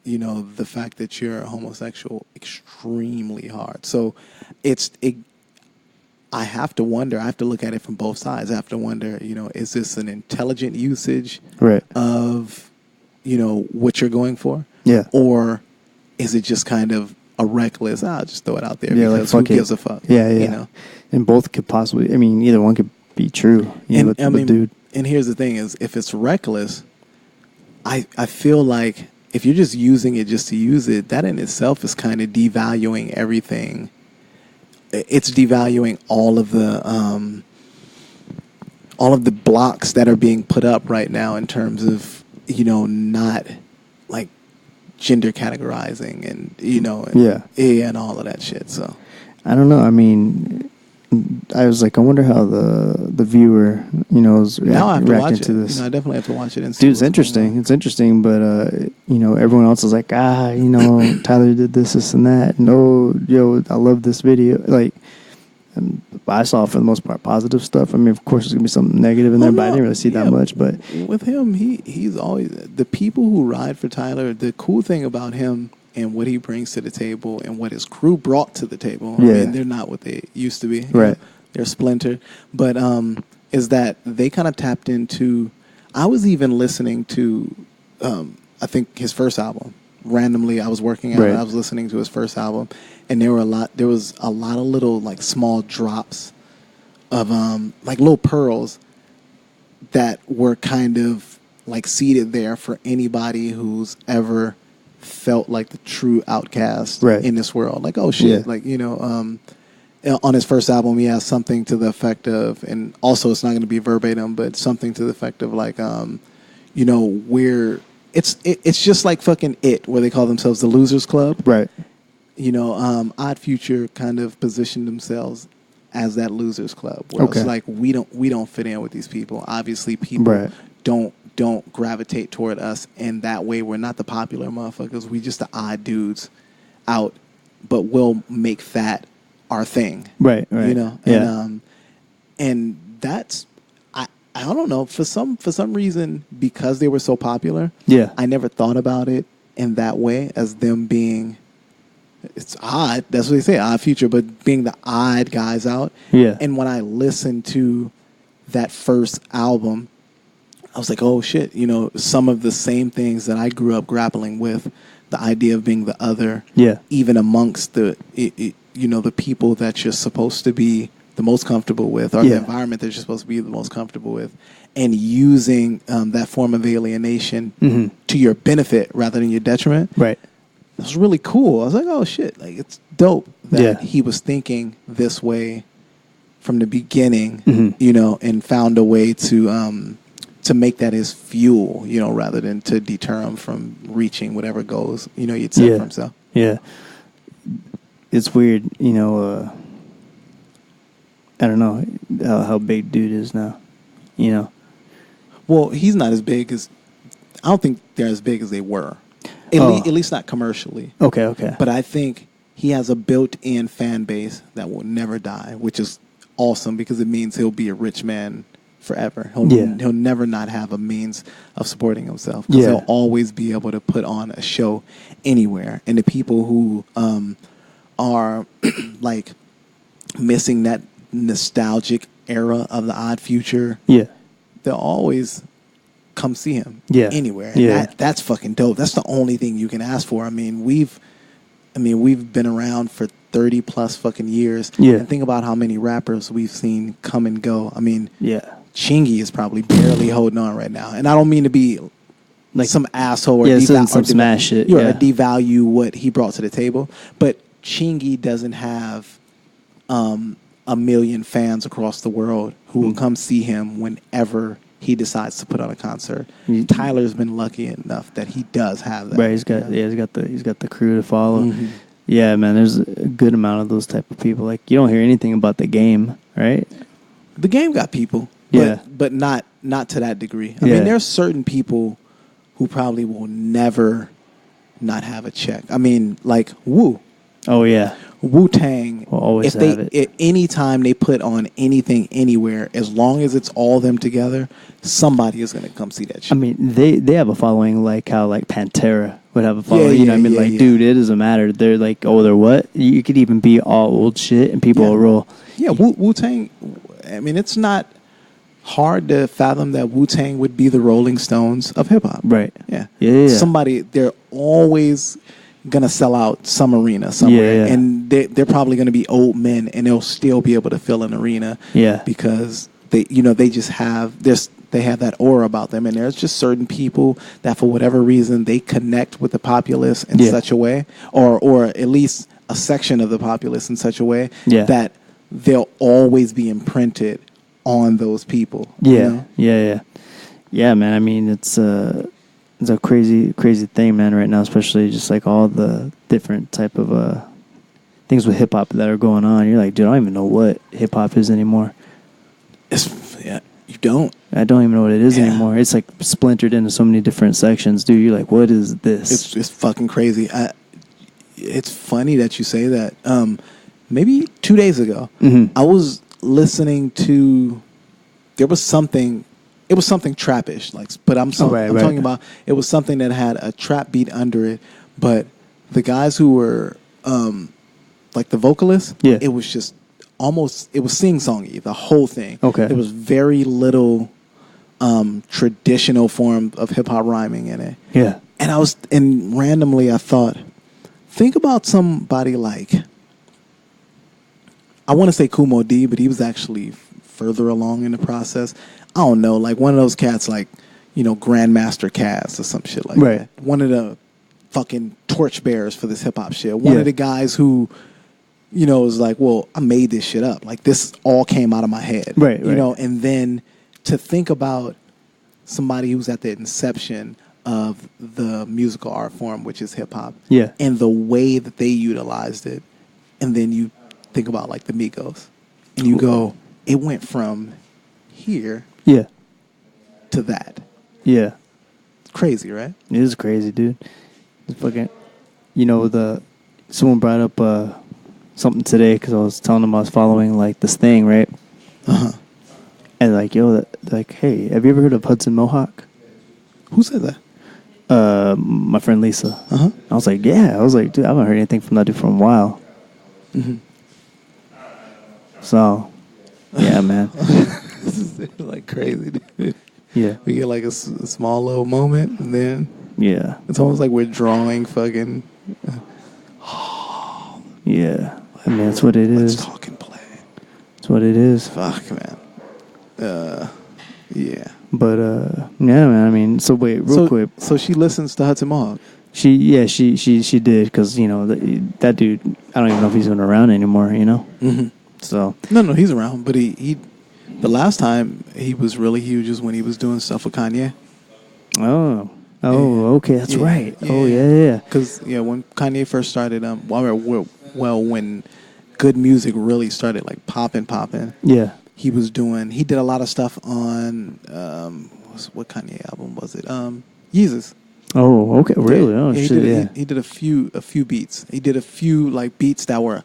the fact that you're homosexual extremely hard. So I have to wonder, I have to look at it from both sides. I have to wonder, is this an intelligent usage of, what you're going for? Yeah. Or is it just kind of a reckless, I'll just throw it out there because who gives a fuck? Yeah. And both could possibly, either one could be true. Dude. And here's the thing is, if it's reckless, I feel like if you're just using it just to use it, that in itself is kind of devaluing everything. It's devaluing all of the blocks that are being put up right now in terms of, not like gender categorizing and, and all of that shit. So I don't know. I was like, I wonder how the viewer, is reacting to this. I definitely have to watch it. And see Dude, it's interesting. It's interesting, but everyone else is like, Tyler did this, and that. No, I love this video. Like, and I saw for the most part positive stuff. Of course, there's gonna be something negative in there, but I didn't really see that much. But with him, he's always the people who ride for Tyler. The cool thing about him and what he brings to the table and what his crew brought to the table. They're not what they used to be. Right. They're splintered. But is that they kind of tapped into, I was even listening to, I think his first album. Randomly, I was working out, I was listening to his first album, and there was a lot of little like small drops of like little pearls that were kind of like seated there for anybody who's ever felt like the true outcast in this world. Like, oh shit, like, on his first album, he has something to the effect of, and also it's not going to be verbatim, but something to the effect of like, where it's just like fucking It, where they call themselves the Losers Club. Right. Odd Future kind of positioned themselves as that Losers Club, where it's like, we don't fit in with these people. Obviously, people don't gravitate toward us, and that way we're not the popular motherfuckers. We just the odd dudes out, but we'll make that our thing. Right. And that's I don't know, for some reason, because they were so popular, I never thought about it in that way, as them being, it's odd, that's what they say, Odd Future, but being the odd guys out. And when I listened to that first album, I was like, oh shit, some of the same things that I grew up grappling with, the idea of being the other, even amongst the people that you're supposed to be the most comfortable with, or the environment that you're supposed to be the most comfortable with, and using that form of alienation to your benefit rather than your detriment. Right. It was really cool. I was like, oh shit, like it's dope that he was thinking this way from the beginning, and found a way to make that his fuel, rather than to deter him from reaching whatever goals, he'd set for himself. Yeah. It's weird, I don't know how big dude is now, Well, he's not as big as, I don't think they're as big as they were. At least not commercially. Okay. But I think he has a built-in fan base that will never die, which is awesome because it means he'll be a rich man forever. He'll never not have a means of supporting himself, because he'll always be able to put on a show anywhere. And the people who are like missing that nostalgic era of the Odd Future, they'll always come see him anywhere. And that's fucking dope. That's the only thing you can ask for. We've been around for 30 plus fucking years. And think about how many rappers we've seen come and go. Chingy is probably barely holding on right now. And I don't mean to be like some asshole or some smash shit. Devalue what he brought to the table. But Chingy doesn't have a million fans across the world who will come see him whenever he decides to put on a concert. Tyler's been lucky enough that he does have that. Right, he's got the crew to follow. Mm-hmm. Yeah, man, there's a good amount of those type of people. Like, you don't hear anything about the game, right? The game got people, but not to that degree. I mean, there's certain people who probably will never not have a check. I mean, like Wu. Oh yeah, Wu-Tang. Will always have it. Anytime they put on anything anywhere, as long as it's all them together, somebody is going to come see that shit. I mean, they have a following like how like Pantera would have a following. You know what I mean? Dude, it doesn't matter. They're like, oh, they're what? You could even be all old shit and people will roll. Yeah, Wu-Tang. I mean, it's not hard to fathom that Wu-Tang would be the Rolling Stones of hip hop. Right. Yeah. Somebody, they're always gonna sell out some arena somewhere, and they're probably gonna be old men, and they'll still be able to fill an arena. Yeah, because they just have this. They have that aura about them, and there's just certain people that, for whatever reason, they connect with the populace in such a way, or at least a section of the populace in such a way that they'll always be imprinted on those people. Yeah, man. I mean, it's a crazy thing, man, right now, especially just like all the different type of things with hip hop that are going on. You're like, dude, I don't even know what hip hop is anymore. You don't. I don't even know what it is anymore. It's like splintered into so many different sections, dude. You're like, what is this? It's fucking crazy. It's funny that you say that. Maybe 2 days ago, I was listening to. There was something. It was something trappish, like, but I'm talking about. It was something that had a trap beat under it, but the guys who were, like the vocalists, it was just almost. It was sing-songy, the whole thing. Okay, there was very little traditional form of hip hop rhyming in it. Yeah, and randomly I thought, think about somebody like. I want to say Kumo D, but he was actually further along in the process. I don't know, like one of those cats, like, you know, Grandmaster Caz or some shit like that. One of the fucking torchbearers for this hip hop shit. One of the guys who, you know, was like, well, I made this shit up. Like, this all came out of my head. You know, and then to think about somebody who's at the inception of the musical art form, which is hip hop, and the way that they utilized it, and then you think about like the Migos, and you go, it went from here to that. Yeah. It's crazy, right? It is crazy, dude. It's fucking, you know, someone brought up something today because I was telling them I was following like this thing, right? And like, yo, like, hey, have you ever heard of Hudson Mohawk? Who said that? My friend Lisa. I was like, yeah. I was like, dude, I haven't heard anything from that dude for a while. So, yeah, man. This is like crazy, dude. Yeah. We get like a small little moment, and then it's almost like we're drawing fucking. Yeah, I mean that's what it is. Let's talk and play. That's what it is. Fuck, man. Yeah. But yeah, man. I mean, so wait, real quick. So she listens to Hudson Mohawk. She did because you know that dude. I don't even know if he's even around anymore. You know. So no, he's around, but he the last time he was really huge is when he was doing stuff with Kanye. Oh, okay, that's right. Yeah. Oh, yeah. Because when Kanye first started, when good music really started like popping. Yeah, he did a lot of stuff on what Kanye album was it? Yeezus. Oh, okay, really? Oh, shit, he did a few beats. He did a few like beats that were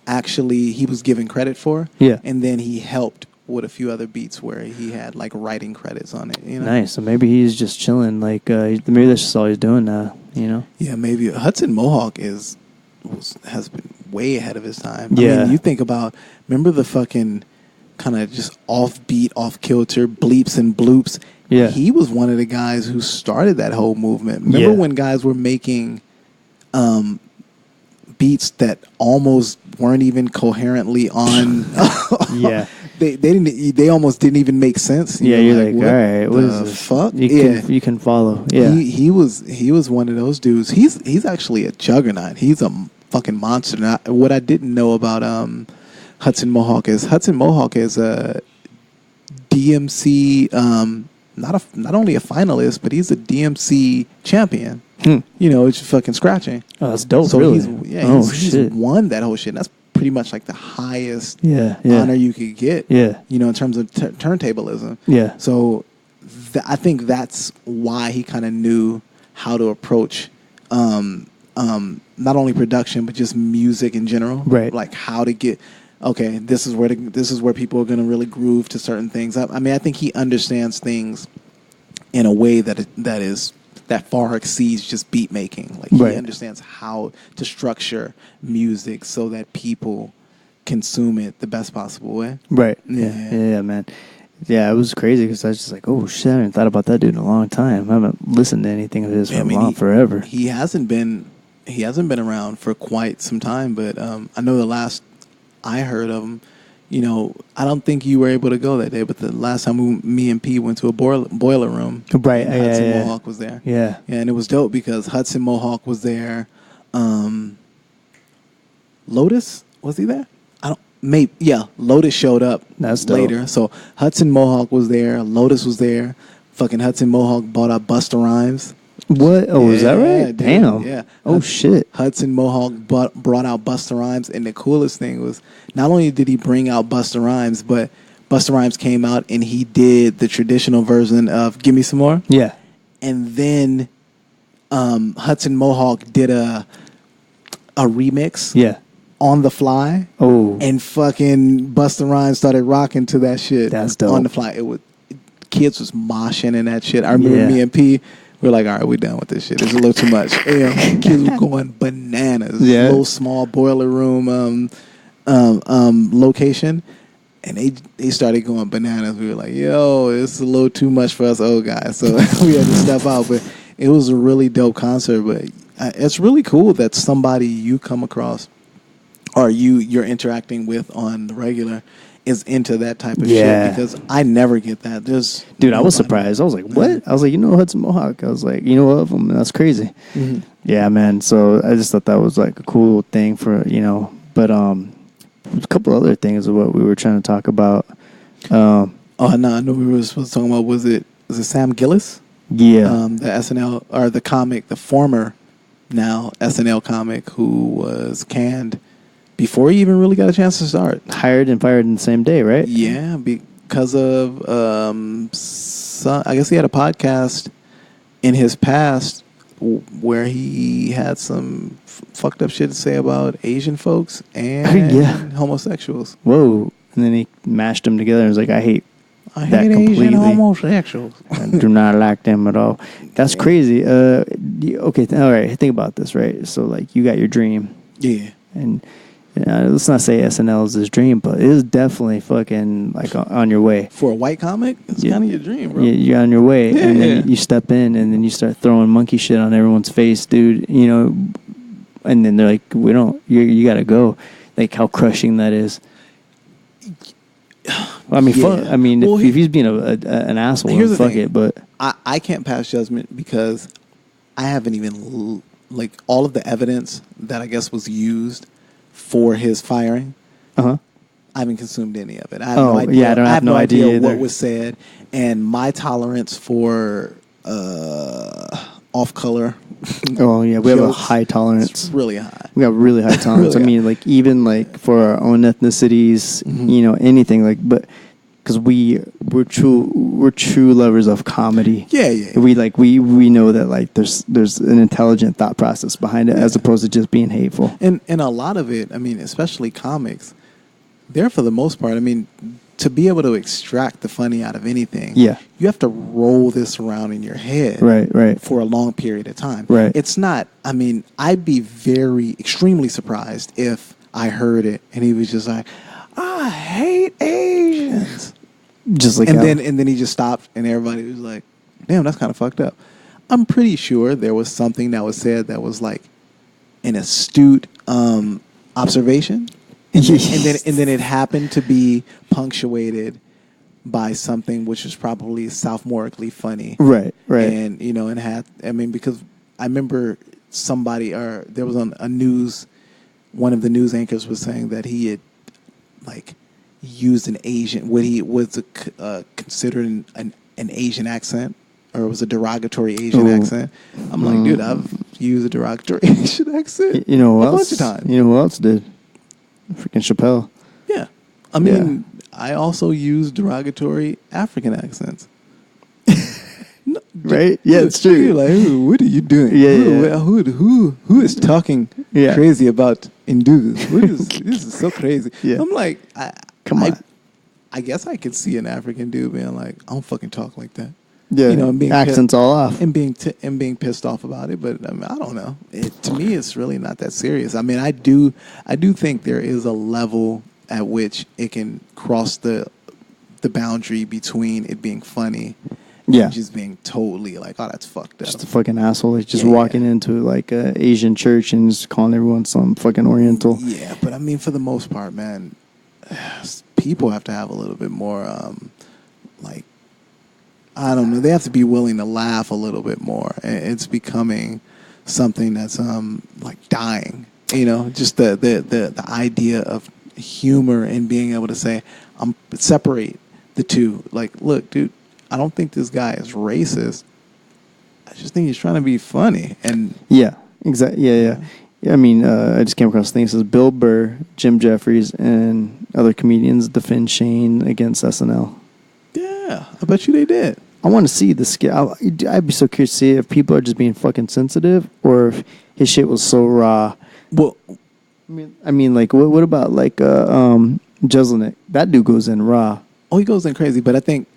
actually he was given credit for. Yeah, and then he helped with a few other beats where he had like writing credits on it. You know, nice. So maybe he's just chilling. Like maybe that's just all he's doing now. You know? Yeah, maybe Hudson Mohawk has been way ahead of his time. Yeah, I mean, you think about remember the fucking kind of just offbeat, off kilter bleeps and bloops. Yeah, he was one of the guys who started that whole movement. Remember when guys were making beats that almost weren't even coherently on. They almost didn't even make sense. You're like all right, what is this? Fuck? You can follow. Yeah, he was one of those dudes. He's actually a juggernaut. He's a fucking monster. And what I didn't know about Hudson Mohawk is a DMC, not only a finalist, but he's a DMC champion. You know, it's fucking scratching. Oh, that's dope. So really? he's won that whole shit. And that's pretty much like the highest honor you could get. Yeah. You know, in terms of turntablism. Yeah. So I think that's why he kind of knew how to approach not only production but just music in general. Right. Like how to get. Okay, this is where people are going to really groove to certain things. I mean, I think he understands things in a way that far exceeds just beat making. Like he understands how to structure music so that people consume it the best possible way. Right. Yeah, man. Yeah, it was crazy because I was just like, oh shit, I haven't thought about that dude in a long time. I haven't listened to anything of his forever. He hasn't been around for quite some time, but I know the last I heard of him, you know, I don't think you were able to go that day, but the last time me and P went to a boiler room, right? Hudson Mohawk was there. Yeah, and it was dope because Hudson Mohawk was there. Lotus, was he there? Lotus showed up later. So Hudson Mohawk was there. Lotus was there. Fucking Hudson Mohawk bought out Busta Rhymes. What? Oh, is that right? Dude. Damn. Yeah. Oh, shit. Hudson Mohawk brought out Busta Rhymes, and the coolest thing was not only did he bring out Busta Rhymes, but Busta Rhymes came out and he did the traditional version of "Give Me Some More." Yeah. And then Hudson Mohawk did a remix. Yeah. On the fly. Oh. And fucking Busta Rhymes started rocking to that shit. That's dope. On the fly. Kids was moshing in that shit. I remember me and P. We're like, all right, we're done with this shit. It's a little too much. Kids were going bananas. Yeah. Little small boiler room location. And they started going bananas. We were like, yo, it's a little too much for us old guys. So we had to step out. But it was a really dope concert. But it's really cool that somebody you come across or you're interacting with on the regular is into that type of shit, because I never get that. Dude, I was surprised. I was like, what? I was like, Hudson Mohawk. I was like, of him. That's crazy. Mm-hmm. Yeah, man. So I just thought that was like a cool thing for, but a couple other things of what we were trying to talk about. I know we were supposed to talk about, was it Sam Gillis? Yeah. The SNL, or the comic, the former now SNL comic who was canned before he even really got a chance to start. Hired and fired in the same day, right? Yeah, because of I guess he had a podcast in his past where he had some fucked up shit to say about Asian folks and homosexuals. Whoa. And then he mashed them together and was like, I hate Asian homosexuals. I do not like them at all. That's crazy. Okay, all right, think about this, right? So, like, you got your dream. Yeah. And let's not say SNL is his dream, but it is definitely fucking like on your way. For a white comic, it's kind of your dream, bro. You're on your way, and then you step in, and then you start throwing monkey shit on everyone's face, dude. And then they're like, "We don't. You got to go." Like how crushing that is. I mean, fuck. I mean, if he's being an asshole, then fuck it. But I can't pass judgment because I haven't even like all of the evidence that I guess was used for his firing. I haven't consumed any of it. I have no idea. Yeah, I have no idea what was said, and my tolerance for off-color. Oh yeah, we have a high tolerance. It's really high. We got really high tolerance. Really I mean, like even like for our own ethnicities, anything like, but because we're true lovers of comedy. Yeah. We know that like there's an intelligent thought process behind it as opposed to just being hateful. And a lot of it, I mean, especially comics, they're for the most part, I mean, to be able to extract the funny out of anything, you have to roll this around in your head right. for a long period of time. Right. It's not, I mean, I'd be extremely surprised if I heard it and he was just like, I hate Asians. Just like and then he just stopped and everybody was like, damn, that's kind of fucked up. I'm pretty sure there was something that was said that was like an astute observation. And then it happened to be punctuated by something which was probably sophomorically funny. Right. And, because I remember there was on a news one of the news anchors was saying that he had like used an Asian, what he was considered an Asian accent, or it was a derogatory Asian accent. I'm like, dude, I've used a derogatory Asian accent you know who a else? bunch of times. You know who else did? Freaking Chappelle. Yeah. I mean, I also use derogatory African accents. No, right? Yeah, it's true. You're like, what are you doing? Yeah, Who is talking crazy about Indus? This is so crazy. Yeah. I'm like, come on. I guess I could see an African dude being like, I don't fucking talk like that. Yeah, you know, and being accents all off, and being pissed off about it. But I mean, I don't know. To me, it's really not that serious. I mean, I do think there is a level at which it can cross the boundary between it being funny, and just being totally like, oh, that's fucked up. Just a fucking asshole, like just walking into like a Asian church and just calling everyone some fucking Oriental. Yeah, but I mean, for the most part, man, people have to have a little bit more, like. I don't know. They have to be willing to laugh a little bit more. It's becoming something that's like dying. You know, just the idea of humor and being able to say, separate the two. Like, look, dude, I don't think this guy is racist. I just think he's trying to be funny. And yeah, exactly. Yeah. I mean, I just came across things. It says Bill Burr, Jim Jeffries, and other comedians defend Shane against SNL. Yeah, I bet you they did. I want to see the skit. I'd be so curious to see if people are just being fucking sensitive or if his shit was so raw. Well, I mean, like, what about like Jeselnik? That dude goes in raw. Oh, he goes in crazy. But I think,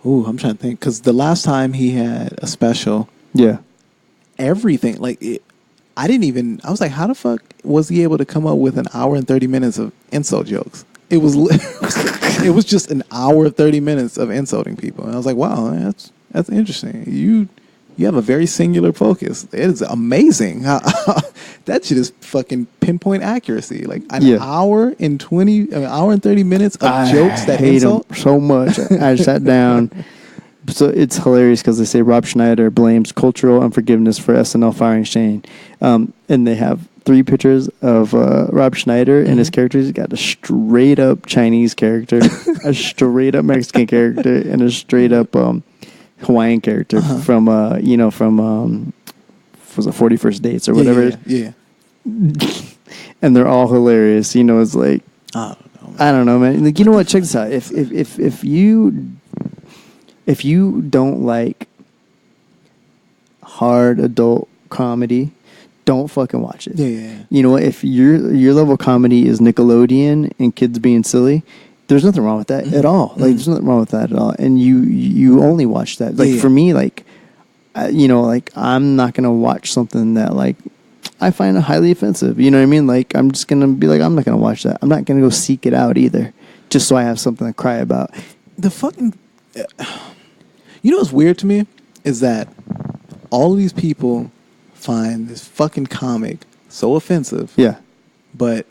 I'm trying to think, because the last time he had a special, everything like it. I was like, how the fuck was he able to come up with an hour and 30 minutes of insult jokes? It was just an hour 30 minutes of insulting people, and I was like, wow, that's interesting. You have a very singular focus. It is amazing how that shit is fucking pinpoint accuracy. Like an hour and 30 minutes of jokes that insult. I hate him so much. I sat down. So it's hilarious because they say Rob Schneider blames cultural unforgiveness for SNL firing Shane, and they have 3 pictures of Rob Schneider and his characters. He's got a straight up Chinese character, a straight up Mexican character, and a straight up Hawaiian character from was it 41st Dates or whatever. Yeah. And they're all hilarious. You know, it's like I don't know, man. Like, you know what? Check this out. If you don't like hard adult comedy, don't fucking watch it. Yeah. You know what? If your level of comedy is Nickelodeon and kids being silly, there's nothing wrong with that at all. Like, there's nothing wrong with that at all. And you only watch that. Like, for me, like, like, I'm not gonna watch something that like I find highly offensive. You know what I mean? Like, I'm just gonna be like, I'm not gonna watch that. I'm not gonna go seek it out either, just so I have something to cry about. The fucking. You know what's weird to me is that all of these people find this fucking comic so offensive. Yeah. But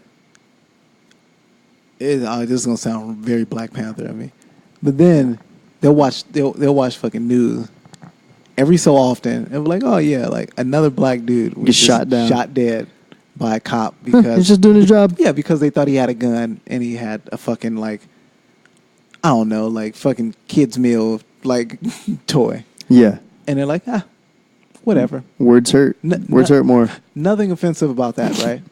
this is gonna sound very Black Panther of me. But then they'll watch fucking news every so often and be like, oh yeah, like another black dude was shot dead by a cop because he's just doing his job. Yeah, because they thought he had a gun and he had a fucking like I don't know, like fucking kids meal like toy. Yeah. And they're like, whatever. Words hurt. Words hurt more. Nothing offensive about that, right?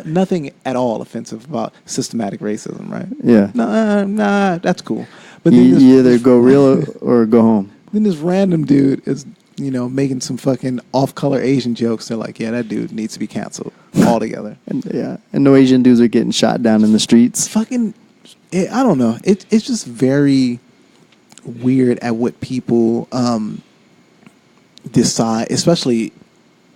Nothing at all offensive about systematic racism, right? Yeah. Nah, that's cool. But you either go real or go home. Then this random dude is, making some fucking off-color Asian jokes. They're like, yeah, that dude needs to be canceled altogether. And no Asian dudes are getting shot down in the streets. Fucking, I don't know. It's just very weird at what people decide, especially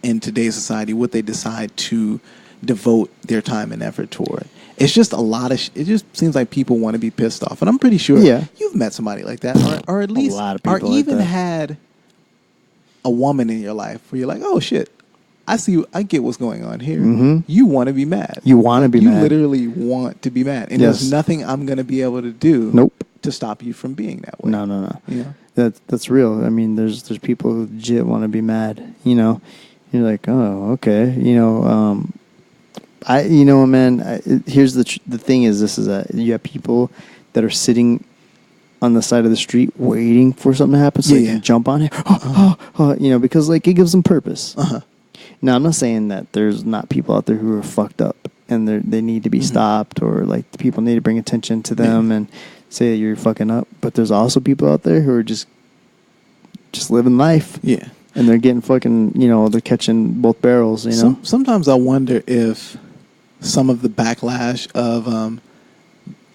in today's society, what they decide to devote their time and effort toward. It's just a lot of it just seems like people want to be pissed off. And I'm pretty sure you've met somebody like that, or at least, a lot of people or even like that. had a woman in your life where you're like, oh shit, I get what's going on here. Mm-hmm. You want to be mad. You want to be mad. You literally want to be mad. And there's nothing I'm going to be able to do to stop you from being that way. No. Yeah. That's real. I mean, there's people who legit want to be mad, You're like, oh, okay. Here's the thing is, this is that you have people that are sitting on the side of the street waiting for something to happen so they can jump on it, because like it gives them purpose. Now, I'm not saying that there's not people out there who are fucked up and they need to be stopped, or like the people need to bring attention to them and say that you're fucking up. But there's also people out there who are just living life. Yeah. And they're getting fucking, they're catching both barrels, Sometimes I wonder if some of the backlash of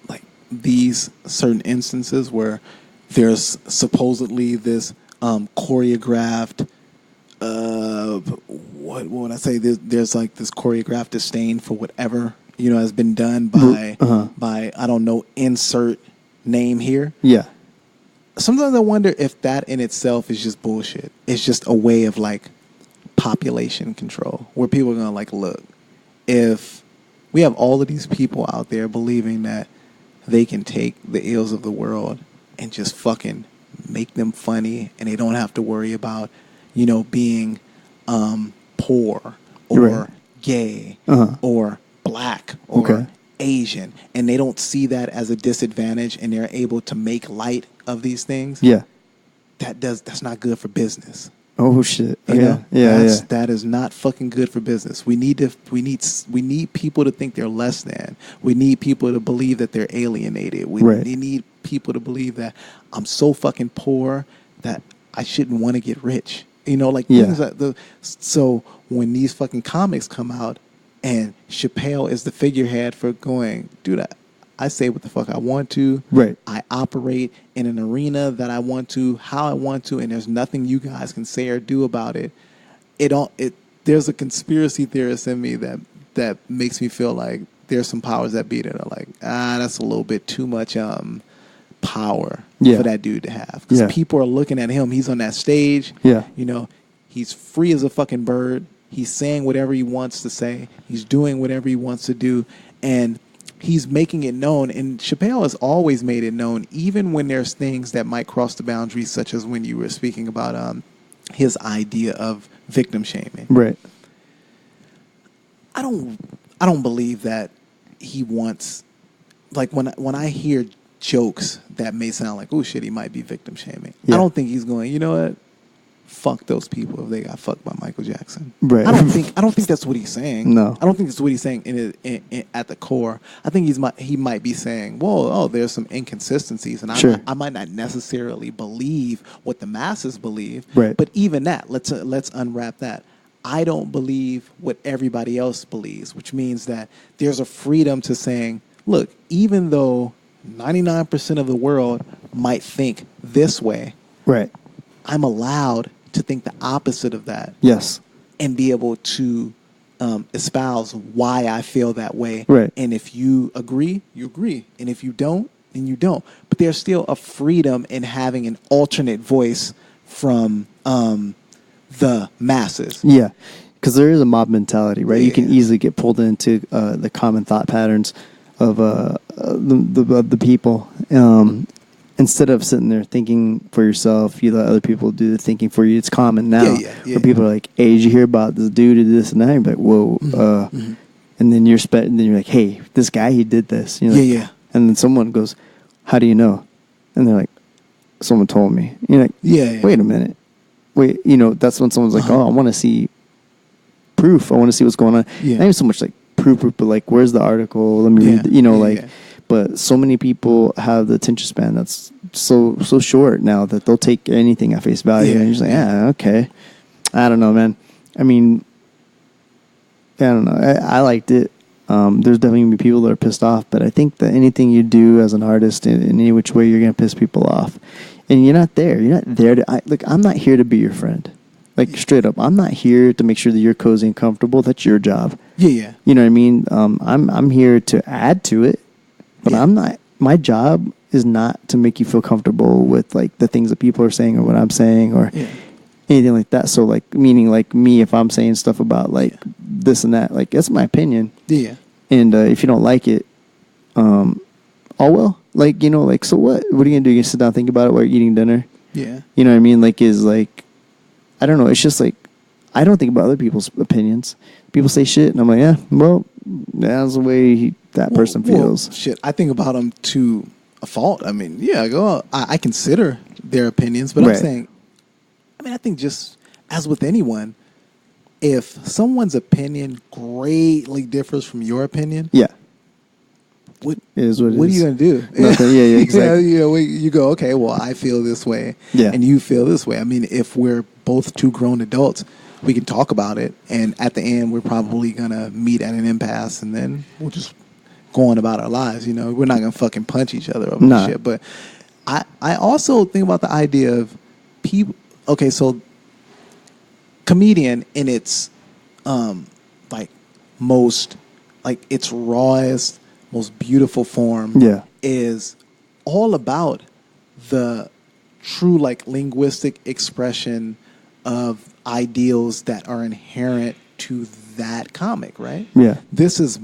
like these certain instances where there's supposedly this choreographed what would I say? There's like this choreographed disdain for whatever has been done by I don't know, insert name here. Yeah. Sometimes I wonder if that in itself is just bullshit. It's just a way of like population control, where people are gonna like, look, if we have all of these people out there believing that they can take the ills of the world and just fucking make them funny, and they don't have to worry about being poor or gay or black or Asian, and they don't see that as a disadvantage, and they're able to make light of these things. Yeah, that's not good for business. Oh shit! That is not fucking good for business. We need people to think they're less than. We need people to believe that they're alienated. We need people to believe that I'm so fucking poor that I shouldn't want to get rich. Things like so when these fucking comics come out and Chappelle is the figurehead for going, dude, I say what the fuck I want to. Right. I operate in an arena that I want to, how I want to, and there's nothing you guys can say or do about it. There's a conspiracy theorist in me that makes me feel like there's some powers that be that are like, that's a little bit too much power for that dude to have. Because people are looking at him. He's on that stage. Yeah. He's free as a fucking bird. He's saying whatever he wants to say. He's doing whatever he wants to do. And he's making it known. And Chappelle has always made it known, even when there's things that might cross the boundaries, such as when you were speaking about his idea of victim shaming. Right. I don't believe that he wants, like, when I hear jokes that may sound like, oh shit, he might be victim shaming. Yeah. I don't think he's going, you know what? Fuck those people if they got fucked by Michael Jackson. Right. I don't think that's what he's saying. No. I don't think that's what he's saying in at the core. I think he might be saying, there's some inconsistencies, and I might not necessarily believe what the masses believe. Right. But even that, let's unwrap that. I don't believe what everybody else believes, which means that there's a freedom to saying, look, even though 99% of the world might think this way, right, I'm allowed to think the opposite of that. Yes. And be able to espouse why I feel that way. Right. And if you agree, you agree. And if you don't, then you don't. But there's still a freedom in having an alternate voice from the masses. Yeah. Because there is a mob mentality, right? Yeah. You can easily get pulled into the common thought patterns of the people. Instead of sitting there thinking for yourself, you let other people do the thinking for you. It's common now. Where people are like, hey, did you hear about this dude who did this and that? And you're like, whoa. And then you're like, hey, this guy, he did this. And you're like, and then someone goes, how do you know? And they're like, someone told me. And you're like, wait a minute. Wait, that's when someone's like, oh, I want to see proof. I want to see what's going on. Yeah. Not even so much like proof, but like, where's the article? Let me read, But so many people have the attention span that's so short now that they'll take anything at face value. And you're just like, okay. I don't know, man. I mean, I don't know. I liked it. There's definitely going to be people that are pissed off, but I think that anything you do as an artist in any which way, you're going to piss people off. And you're not there. You're not there to... I'm not here to be your friend. Like, straight up. I'm not here to make sure that you're cozy and comfortable. That's your job. Yeah. You know what I mean? I'm here to add to it. But I'm not, my job is not to make you feel comfortable with like the things that people are saying or what I'm saying or anything like that. So like, meaning like me, if I'm saying stuff about like this and that, like that's my opinion. Yeah. And if you don't like it, oh well, like, like, so what? What are you going to do? You sit down and think about it while you're eating dinner? Yeah. You know what I mean? Like, I don't know. It's just like, I don't think about other people's opinions. People say shit, and I'm like, yeah, well, that's the way that person feels. Well, shit, I think about them to a fault. I mean, yeah, I consider their opinions, but I'm saying, I think just as with anyone, if someone's opinion greatly differs from your opinion, what are you going to do? Nothing. Yeah, exactly. You go, okay, well, I feel this way, and you feel this way. I mean, if we're both two grown adults, we can talk about it, and at the end, we're probably going to meet at an impasse, and then we'll just go on about our lives. We're not going to fucking punch each other over this shit. But I also think about the idea of people. Okay, so comedian in its its rawest, most beautiful form is all about the true linguistic expression of ideals that are inherent to that comic, right? This is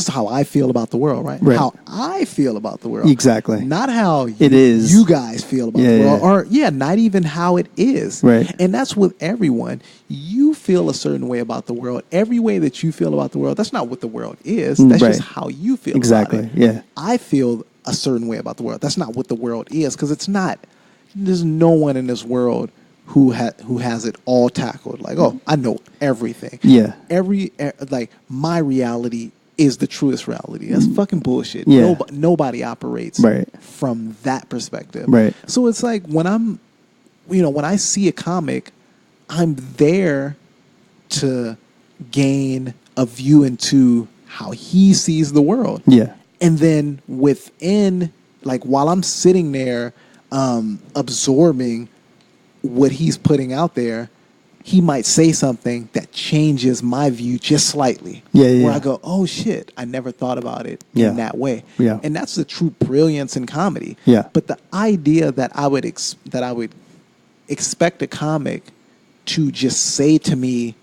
how I feel about the world, right? How I feel about the world. Exactly. Not how you guys feel about the world. Or, not even how it is. Right. And that's with everyone. You feel a certain way about the world. Every way that you feel about the world, that's not what the world is. That's just how you feel about it. Yeah. I feel a certain way about the world. That's not what the world is, because it's not. There's no one in this world who has it all tackled. Like, oh, I know everything. Yeah. My reality is the truest reality. That's fucking bullshit. Yeah. Nobody operates from that perspective. Right. So it's like when when I see a comic, I'm there to gain a view into how he sees the world. Yeah. And then within, while I'm sitting there absorbing what he's putting out there, he might say something that changes my view just slightly. Where I go, oh shit, I never thought about it in that way. Yeah. And that's the true brilliance in comedy. Yeah. But the idea that I would expect a comic to just say to me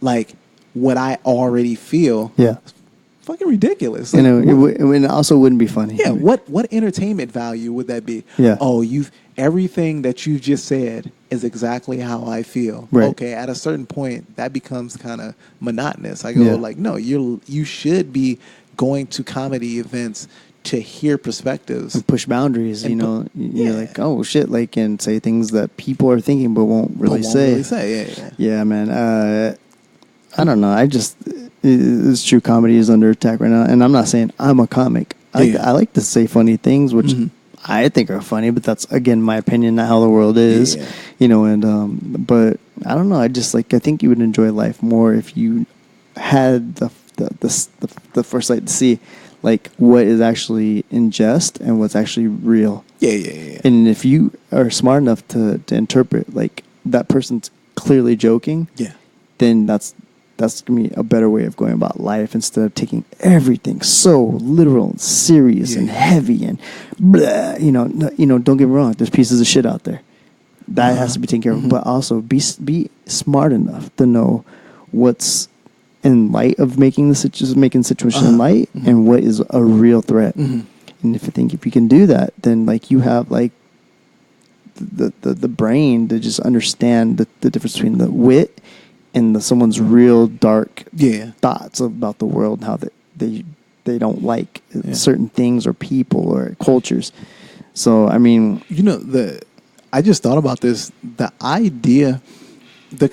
what I already feel. Yeah. Fucking ridiculous. It also wouldn't be funny. Yeah, what entertainment value would that be? Yeah. Oh, everything that you just said is exactly how I feel. Right. Okay, at a certain point, that becomes kind of monotonous. I go no, you should be going to comedy events to hear perspectives and push boundaries. You're like, oh shit, and say things that people are thinking but won't really say. Yeah, man. I don't know. It's true. Comedy is under attack right now, and I'm not saying I'm a comic. I like to say funny things, which I think are funny, but that's again my opinion, not how the world is. But I don't know. I think you would enjoy life more if you had the foresight to see what is actually in jest and what's actually real. Yeah. And if you are smart enough to interpret that person's clearly joking, then that's going to be a better way of going about life instead of taking everything so literal and serious and heavy and blah, don't get me wrong. There's pieces of shit out there that has to be taken care of, but also be smart enough to know what's in light of making situation light and what is a real threat. And if you can do that, then you have the brain to just understand the difference between the wit and someone's real dark thoughts about the world, and how they don't like certain things or people or cultures. So I mean, I just thought about this. The idea, the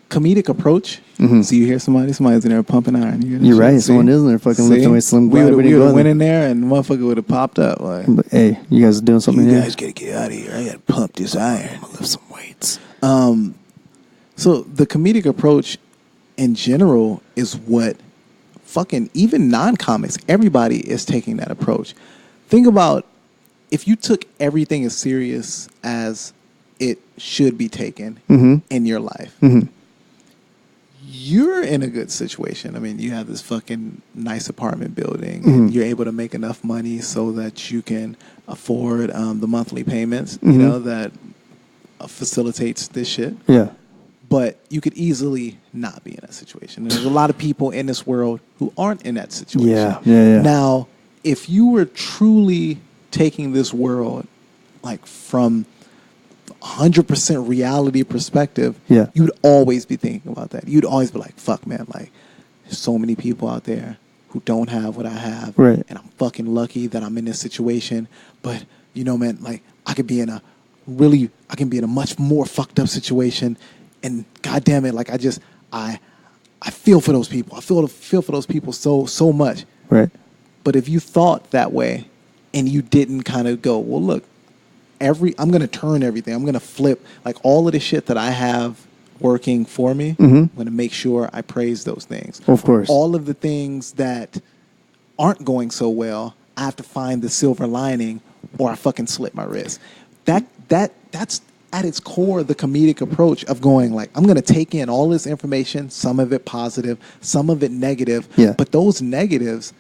comedic approach. So you hear somebody's in there pumping iron. You're right. Someone is in there fucking lifting weights. We would have went in there and motherfucker would have popped up. But, hey, you guys are doing something here. You guys gotta get out of here. I gotta pump this iron. I'm gonna lift some weights. So the comedic approach in general is what fucking even non-comics, everybody is taking that approach. Think about if you took everything as serious as it should be taken in your life. You're in a good situation. I mean, you have this fucking nice apartment building and you're able to make enough money so that you can afford the monthly payments, that facilitates this shit. Yeah. But you could easily not be in that situation. And there's a lot of people in this world who aren't in that situation. Yeah. Now, if you were truly taking this world from 100% reality perspective, you'd always be thinking about that. You'd always be like, fuck, man, like, there's so many people out there who don't have what I have. Right. And I'm fucking lucky that I'm in this situation. But, you know, man, like, I can be in a much more fucked up situation. And goddamn it, like, I feel for those people. I feel for those people so much. Right. But if you thought that way and you didn't kind of go, well, look, I'm going to turn everything. I'm going to flip, like, all of the shit that I have working for me. I'm going to make sure I praise those things. Of course. All of the things that aren't going so well, I have to find the silver lining or I fucking slit my wrist. That's at its core the comedic approach of going, like, I'm going to take in all this information, some of it positive, some of it negative. Yeah. But those negatives,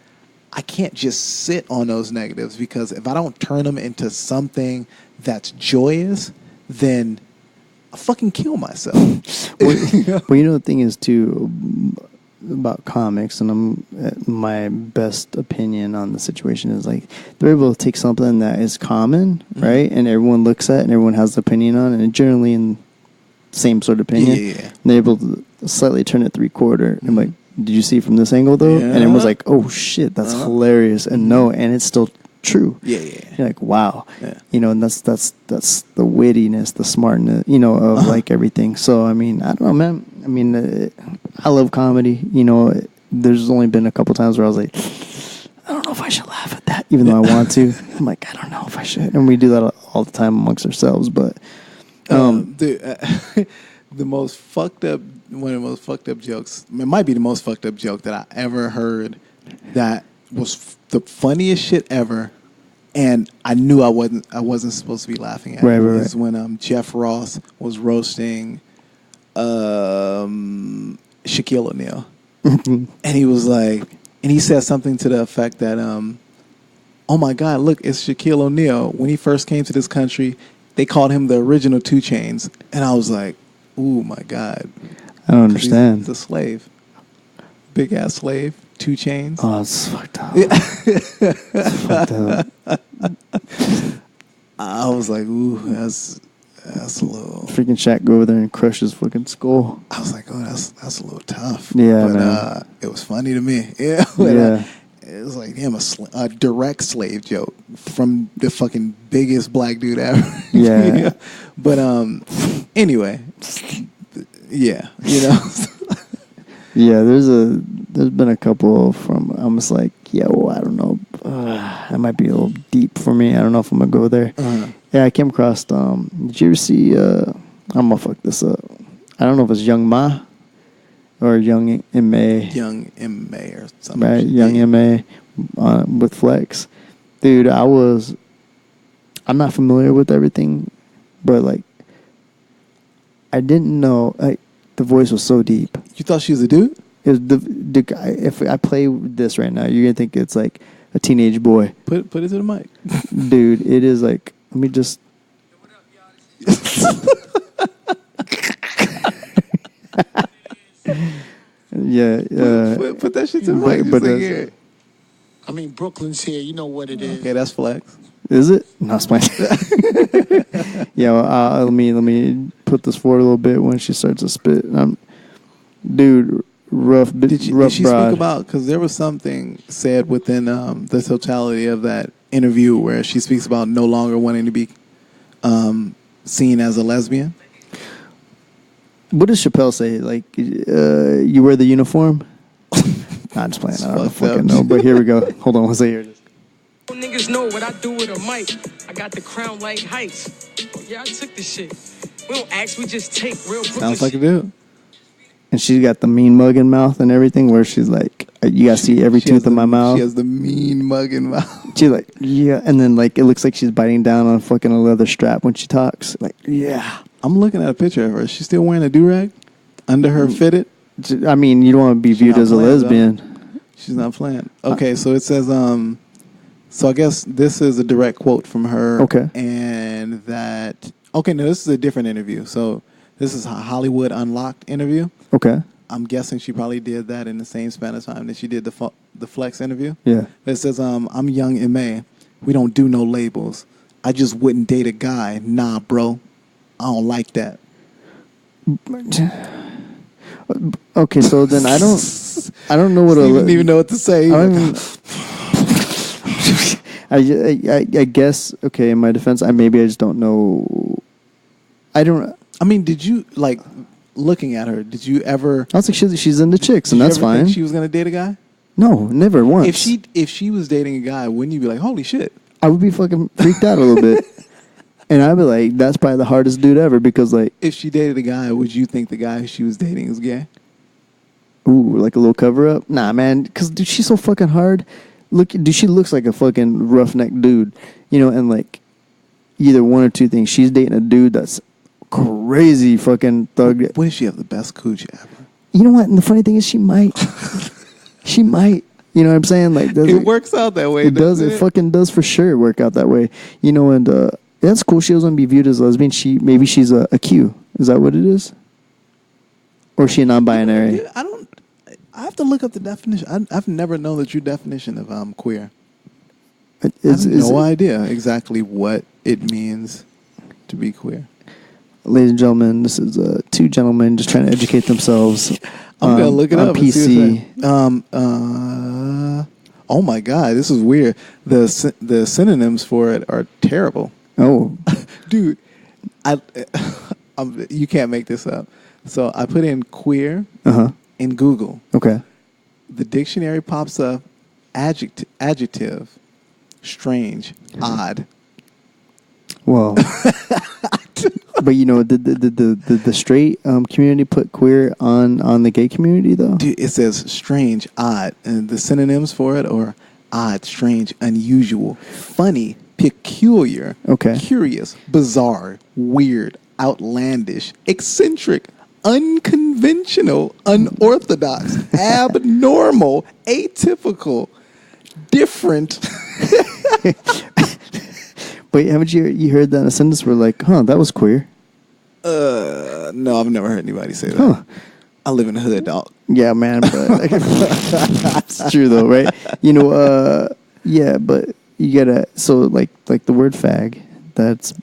I can't just sit on those negatives, because if I don't turn them into something that's joyous, then I fucking kill myself. Well, you know, the thing is, too, about comics, and my best opinion on the situation is, like, they're able to take something that is common, right, and everyone looks at and everyone has an opinion on, and generally in the same sort of opinion, and they're able to slightly turn it 3/4, and like, did you see from this angle though? And everyone's like, oh shit, that's hilarious, and no, and it's still true. You're like, wow. You know, and that's the wittiness, the smartness, you know, of like everything. So I mean, I don't know, man. I mean, I love comedy. You know, there's only been a couple times where I was like, I don't know if I should laugh at that, even though I want to. I'm like, I don't know if I should, and we do that all the time amongst ourselves. But the most fucked up, one of the most fucked up jokes, it might be the most fucked up joke that I ever heard, that was the funniest shit ever, and I knew I wasn't supposed to be laughing at it. Was when Jeff Ross was roasting Shaquille O'Neal. And he was like, and he said something to the effect that, oh my God, look, it's Shaquille O'Neal. When he first came to this country, they called him the original 2 Chainz. And I was like, ooh, my God. I don't understand. He's a slave. Big ass slave. 2 Chainz. Oh, it's fucked up. It's fucked up. I was like, ooh, that's a little. Freaking Shaq go over there and crush his fucking skull. I was like, oh, that's a little tough. Yeah, but man. It was funny to me. Yeah. It was like, damn, a direct slave joke from the fucking biggest black dude ever. Yeah. But anyway, yeah, you know. Yeah, there's been a couple from, I'm just like, yo, I don't know, that might be a little deep for me. I don't know if I'm gonna go there. Yeah, I came across. Did you ever see? I'm gonna fuck this up. I don't know if it's Young Ma or Young M.A. Young M.A. or something. Right, Young M.A. With Flex. Dude, I'm not familiar with everything, but like, I didn't know, like, the voice was so deep. You thought she was a dude? It was the guy. If I play this right now, you're gonna think it's like a teenage boy. Put it to the mic, dude. It is like, let me just. Yeah. Put that shit to the mic. But like, I mean, Brooklyn's here. You know what it is. Okay, that's Flex. Is it? No, it's fine. Yeah, well, let me put this forward a little bit when she starts to spit. Dude, rough. Did she broad. speak about? Because there was something said within the totality of that interview where she speaks about no longer wanting to be seen as a lesbian. What does Chappelle say? Like, you wear the uniform? Nah, I'm just playing. I don't fucking know. But here we go. Hold on. Let's say here it is. Niggas know what I do with a mic. I got the crown like heights. Oh, yeah, I took this shit. We don't ask, we just take real. Sounds like a dude. And she's got the mean mug in mouth and everything, where she's like, you gotta see every tooth in my mouth. She has the mean mug in mouth. She's like, yeah, and then like it looks like she's biting down on fucking a leather strap when she talks. Like, yeah. I'm looking at a picture of her. Is she still wearing a do-rag under her fitted? I mean, you don't want to be viewed as a lesbian. Though. She's not playing. Okay, so it says, so I guess this is a direct quote from her. Okay. And that, okay, no, this is a different interview. So this is a Hollywood Unlocked interview. Okay. I'm guessing she probably did that in the same span of time that she did the Flex interview. Yeah. It says, I'm Young M.A. We don't do no labels. I just wouldn't date a guy. Nah, bro. I don't like that. Okay, so then I don't know what Steve didn't even know what to say. I guess, okay, in my defense, I just don't know. I mean, did you, like, looking at her, did you ever... I was like, she's into chicks, and that's fine. Think she was going to date a guy? No, never once. If she was dating a guy, wouldn't you be like, holy shit? I would be fucking freaked out a little bit. And I'd be like, that's probably the hardest dude ever, because, like... If she dated a guy, would you think the guy she was dating is gay? Ooh, like a little cover-up? Nah, man, because, dude, she's so fucking hard. She looks like a fucking roughneck dude. You know, and, like, either one or two things. She's dating a dude that's crazy fucking thug. What if she have the best coochie ever? You know what? And the funny thing is, she might. She might. You know what I'm saying? Like, it works out that way. It does. It fucking does for sure work out that way. You know, and that's cool. She doesn't want to be viewed as lesbian. Maybe she's a Q. Is that what it is? Or is she a non-binary? I have to look up the definition. I've never known the true definition of queer. I have no idea exactly what it means to be queer. Ladies and gentlemen, this is two gentlemen just trying to educate themselves. I'm gonna look it up. PC. Oh my god, this is weird. The synonyms for it are terrible. Oh, dude, you can't make this up. So I put in queer in Google. Okay. The dictionary pops up: adjective, strange, odd. Well, but you know, did the straight community put queer on the gay community though? Dude, it says strange, odd, and the synonyms for it are odd, strange, unusual, funny, peculiar, curious, bizarre, weird, outlandish, eccentric, unconventional, unorthodox, abnormal, atypical, different. Wait, haven't you heard that in a sentence where like, that was queer? No, I've never heard anybody say that. Huh. I live in the hood, dog. Yeah, man, but it's true though, right? You know, yeah, but you gotta, so like the word fag, that's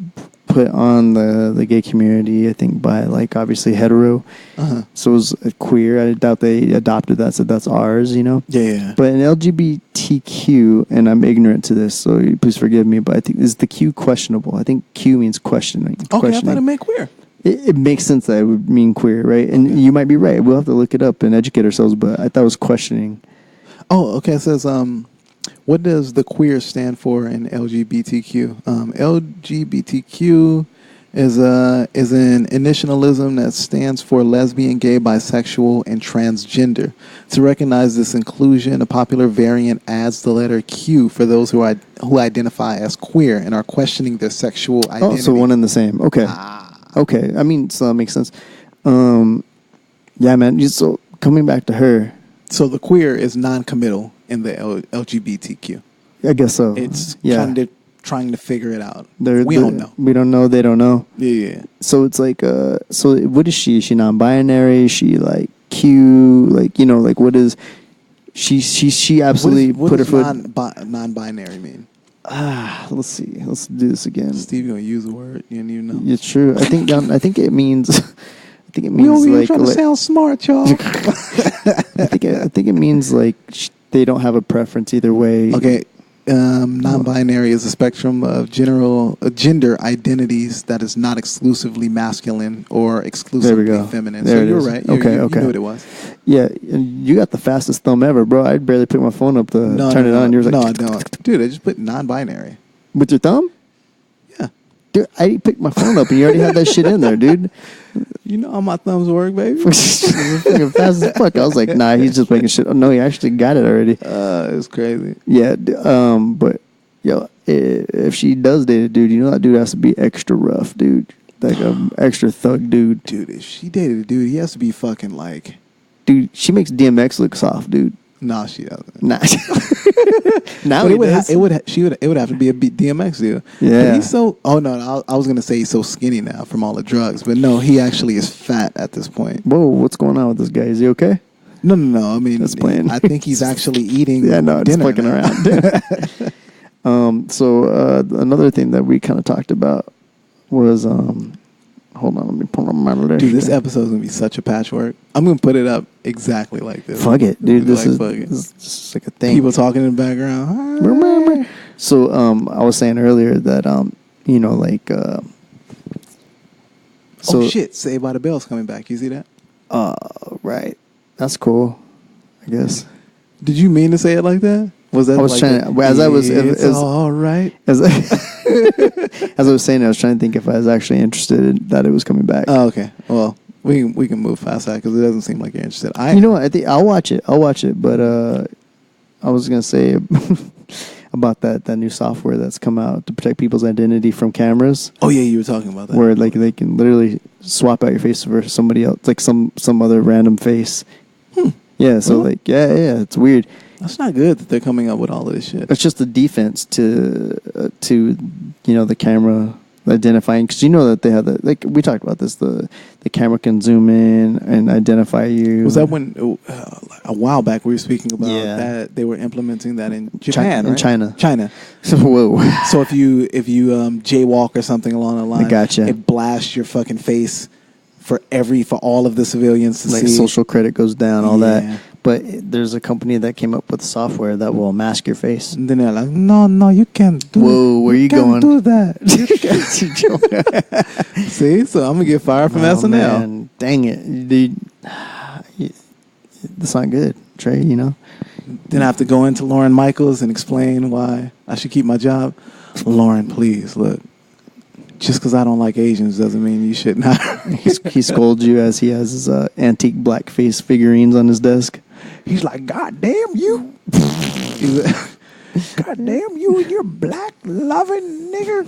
put on the gay community, I think, by like obviously hetero. So it was queer. I doubt they adopted that, said that's ours, you know? Yeah. But in LGBTQ, and I'm ignorant to this, so please forgive me, but I think is the Q questionable. I think Q means questioning. Okay, I thought it meant queer. It makes sense that it would mean queer, right? And you might be right. We'll have to look it up and educate ourselves, but I thought it was questioning. Oh, okay. It says, what does the queer stand for in LGBTQ? LGBTQ is an initialism that stands for lesbian, gay, bisexual, and transgender. To recognize this inclusion, a popular variant adds the letter Q for those who identify as queer and are questioning their sexual identity. Oh, so one and the same. Okay. Okay. I mean, so that makes sense. Yeah, man. So coming back to her. So the queer is non-committal in the LGBTQ. I guess so. It's kind of trying to figure it out. We don't know. We don't know. They don't know. Yeah. So it's like, so what is she? Is she non-binary? Is she like Q? Like, you know, like what is she absolutely what put her foot. Non-binary mean? Let's see. Let's do this again. Steve, you gonna use the word? You didn't even know. It's true. I think it means. I think it means we over here like trying to sound smart, y'all. I think it means like they don't have a preference either way. Okay. Non-binary is a spectrum of gender identities that is not exclusively masculine or exclusively feminine. There so you're right. You knew what it was. Yeah, and you got the fastest thumb ever, bro. I'd barely pick my phone up to turn it on. You're like, no, I don't. Dude, I just put non-binary. With your thumb? Yeah. Dude, I picked my phone up and you already had that shit in there, dude. You know how my thumbs work, baby. Fucking fast as fuck. I was like, nah, he's just making shit. Oh, no, he actually got it already. It's crazy. Yeah, but yo, if she does date a dude, you know that dude has to be extra rough, dude. Like an extra thug dude. Dude, if she dated a dude, he has to be fucking like... Dude, she makes DMX look soft, dude. Nah, she doesn't. Nah. Now it would have to be a DMX dude. Yeah. But he's so... Oh, no, I was going to say he's so skinny now from all the drugs. But no, he actually is fat at this point. Whoa, what's going on with this guy? Is he okay? No. I mean, that's playing. I think he's actually eating just fucking around. So another thing that we kind of talked about was Hold on, let me pull up my list. Dude, this episode's gonna be such a patchwork. I'm gonna put it up exactly like this. Fuck it, dude. This is like a thing. People talking in the background. So, I was saying earlier that, you know, like, so, oh shit! Saved by the Bell's coming back. You see that? Right. That's cool, I guess. Did you mean to say it like that? Was that? I was like trying. As I was, it's all right. As I was saying, I was trying to think if I was actually interested in that it was coming back. Oh, okay. Well, we can move past that because it doesn't seem like you're interested. You know what? I think I'll watch it. But I was gonna say about that new software that's come out to protect people's identity from cameras. Oh yeah, you were talking about that. Where like they can literally swap out your face for somebody else, like some other random face. Yeah. So like yeah, it's weird. That's not good that they're coming up with all of this shit. It's just a defense to you know, the camera identifying, because you know that they have the, like we talked about this, the camera can zoom in and identify you. Was that when a while back we were speaking about that they were implementing that in Japan, right? China. Whoa. So if you jaywalk or something along the line, it blasts your fucking face for all of the civilians to see. Like social credit goes down, all that. But there's a company that came up with software that will mask your face. And then they're like, no, you can't do that. Whoa, where you going? You can't do that. See? So I'm going to get fired from SNL. Man. Dang it. Dude. That's not good, Trey, you know? Then I have to go into Lauren Michaels and explain why I should keep my job. Lauren, please, look. Just because I don't like Asians doesn't mean you should not. He scolds you as he has his antique blackface figurines on his desk. He's like, God damn you. God damn you and your black loving nigger.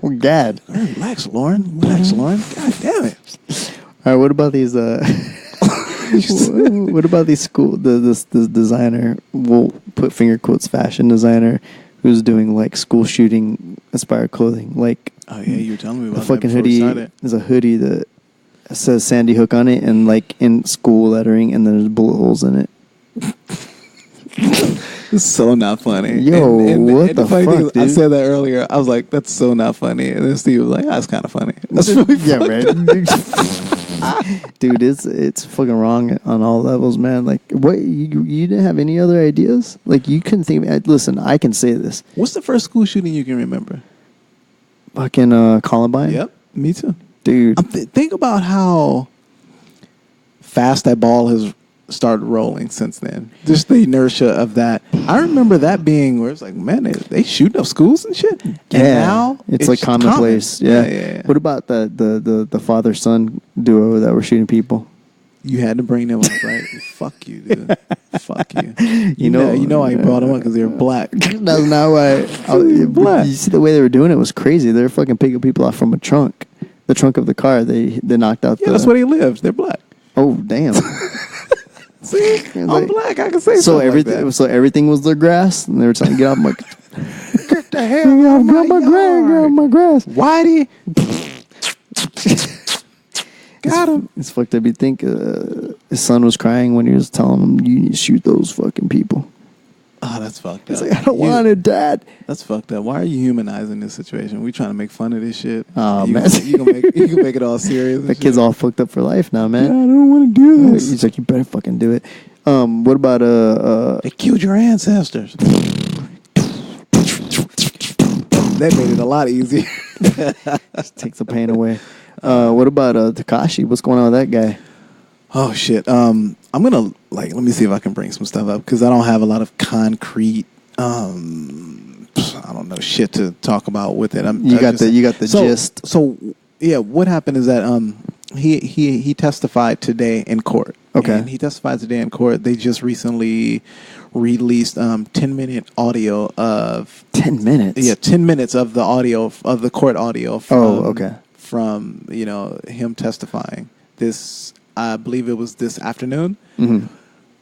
Oh, God. Relax, Lauren. God damn it. All right, what about these... what about these this designer, we'll put finger quotes, fashion designer, who's doing like school shooting inspired clothing, like oh yeah, you were telling me about the fucking hoodie. There's a hoodie that says Sandy Hook on it, and like in school lettering, and there's bullet holes in it. It's so not funny. Yo, what the fuck, dude? I said that earlier. I was like, that's so not funny, and then Steve was like, that's kind of funny. That's really right. Dude, it's fucking wrong on all levels, man. Like, what, you didn't have any other ideas? Like, you couldn't think of, listen, I can say this. What's the first school shooting you can remember? Fucking Columbine? Yep, me too. Dude. Think about how fast that ball has started rolling since then. Just the inertia of that. I remember that being where it's like, man, they shooting up schools and shit. And now it's like commonplace. Yeah. What about the father-son duo that were shooting people? You had to bring them up, right? Fuck you, dude. Fuck you. You know I brought them up because they were black. That's not why. You see the way they were doing it was crazy. They were fucking picking people off from a trunk. The trunk of the car. They knocked out that's where they lived. They're black. Oh, damn. See, I'm black. I can say so. Everything, like that. So everything was their grass, and they were trying to get off my. Get the hell out of my grass, Whitey. Got him. It's fucked up. You think his son was crying when he was telling him, "You need to shoot those fucking people." Oh, that's fucked up. He's like, I don't want it, Dad. That's fucked up. Why are you humanizing this situation? We trying to make fun of this shit. Oh, man. You can make it all serious. That kid's all fucked up for life now, man. Yeah, I don't want to do this. He's like, you better fucking do it. What about they killed your ancestors. That made it a lot easier. Just takes the pain away. What about Tekashi? What's going on with that guy? Oh shit. I'm gonna let me see if I can bring some stuff up because I don't have a lot of concrete I don't know shit to talk about with it. You got the gist. So yeah, what happened is that he testified today in court. Okay. And he testified today in court. They just recently released 10-minute audio of 10 minutes. Yeah, 10 minutes of the audio of the court audio from him testifying. This I believe it was this afternoon. Mm-hmm.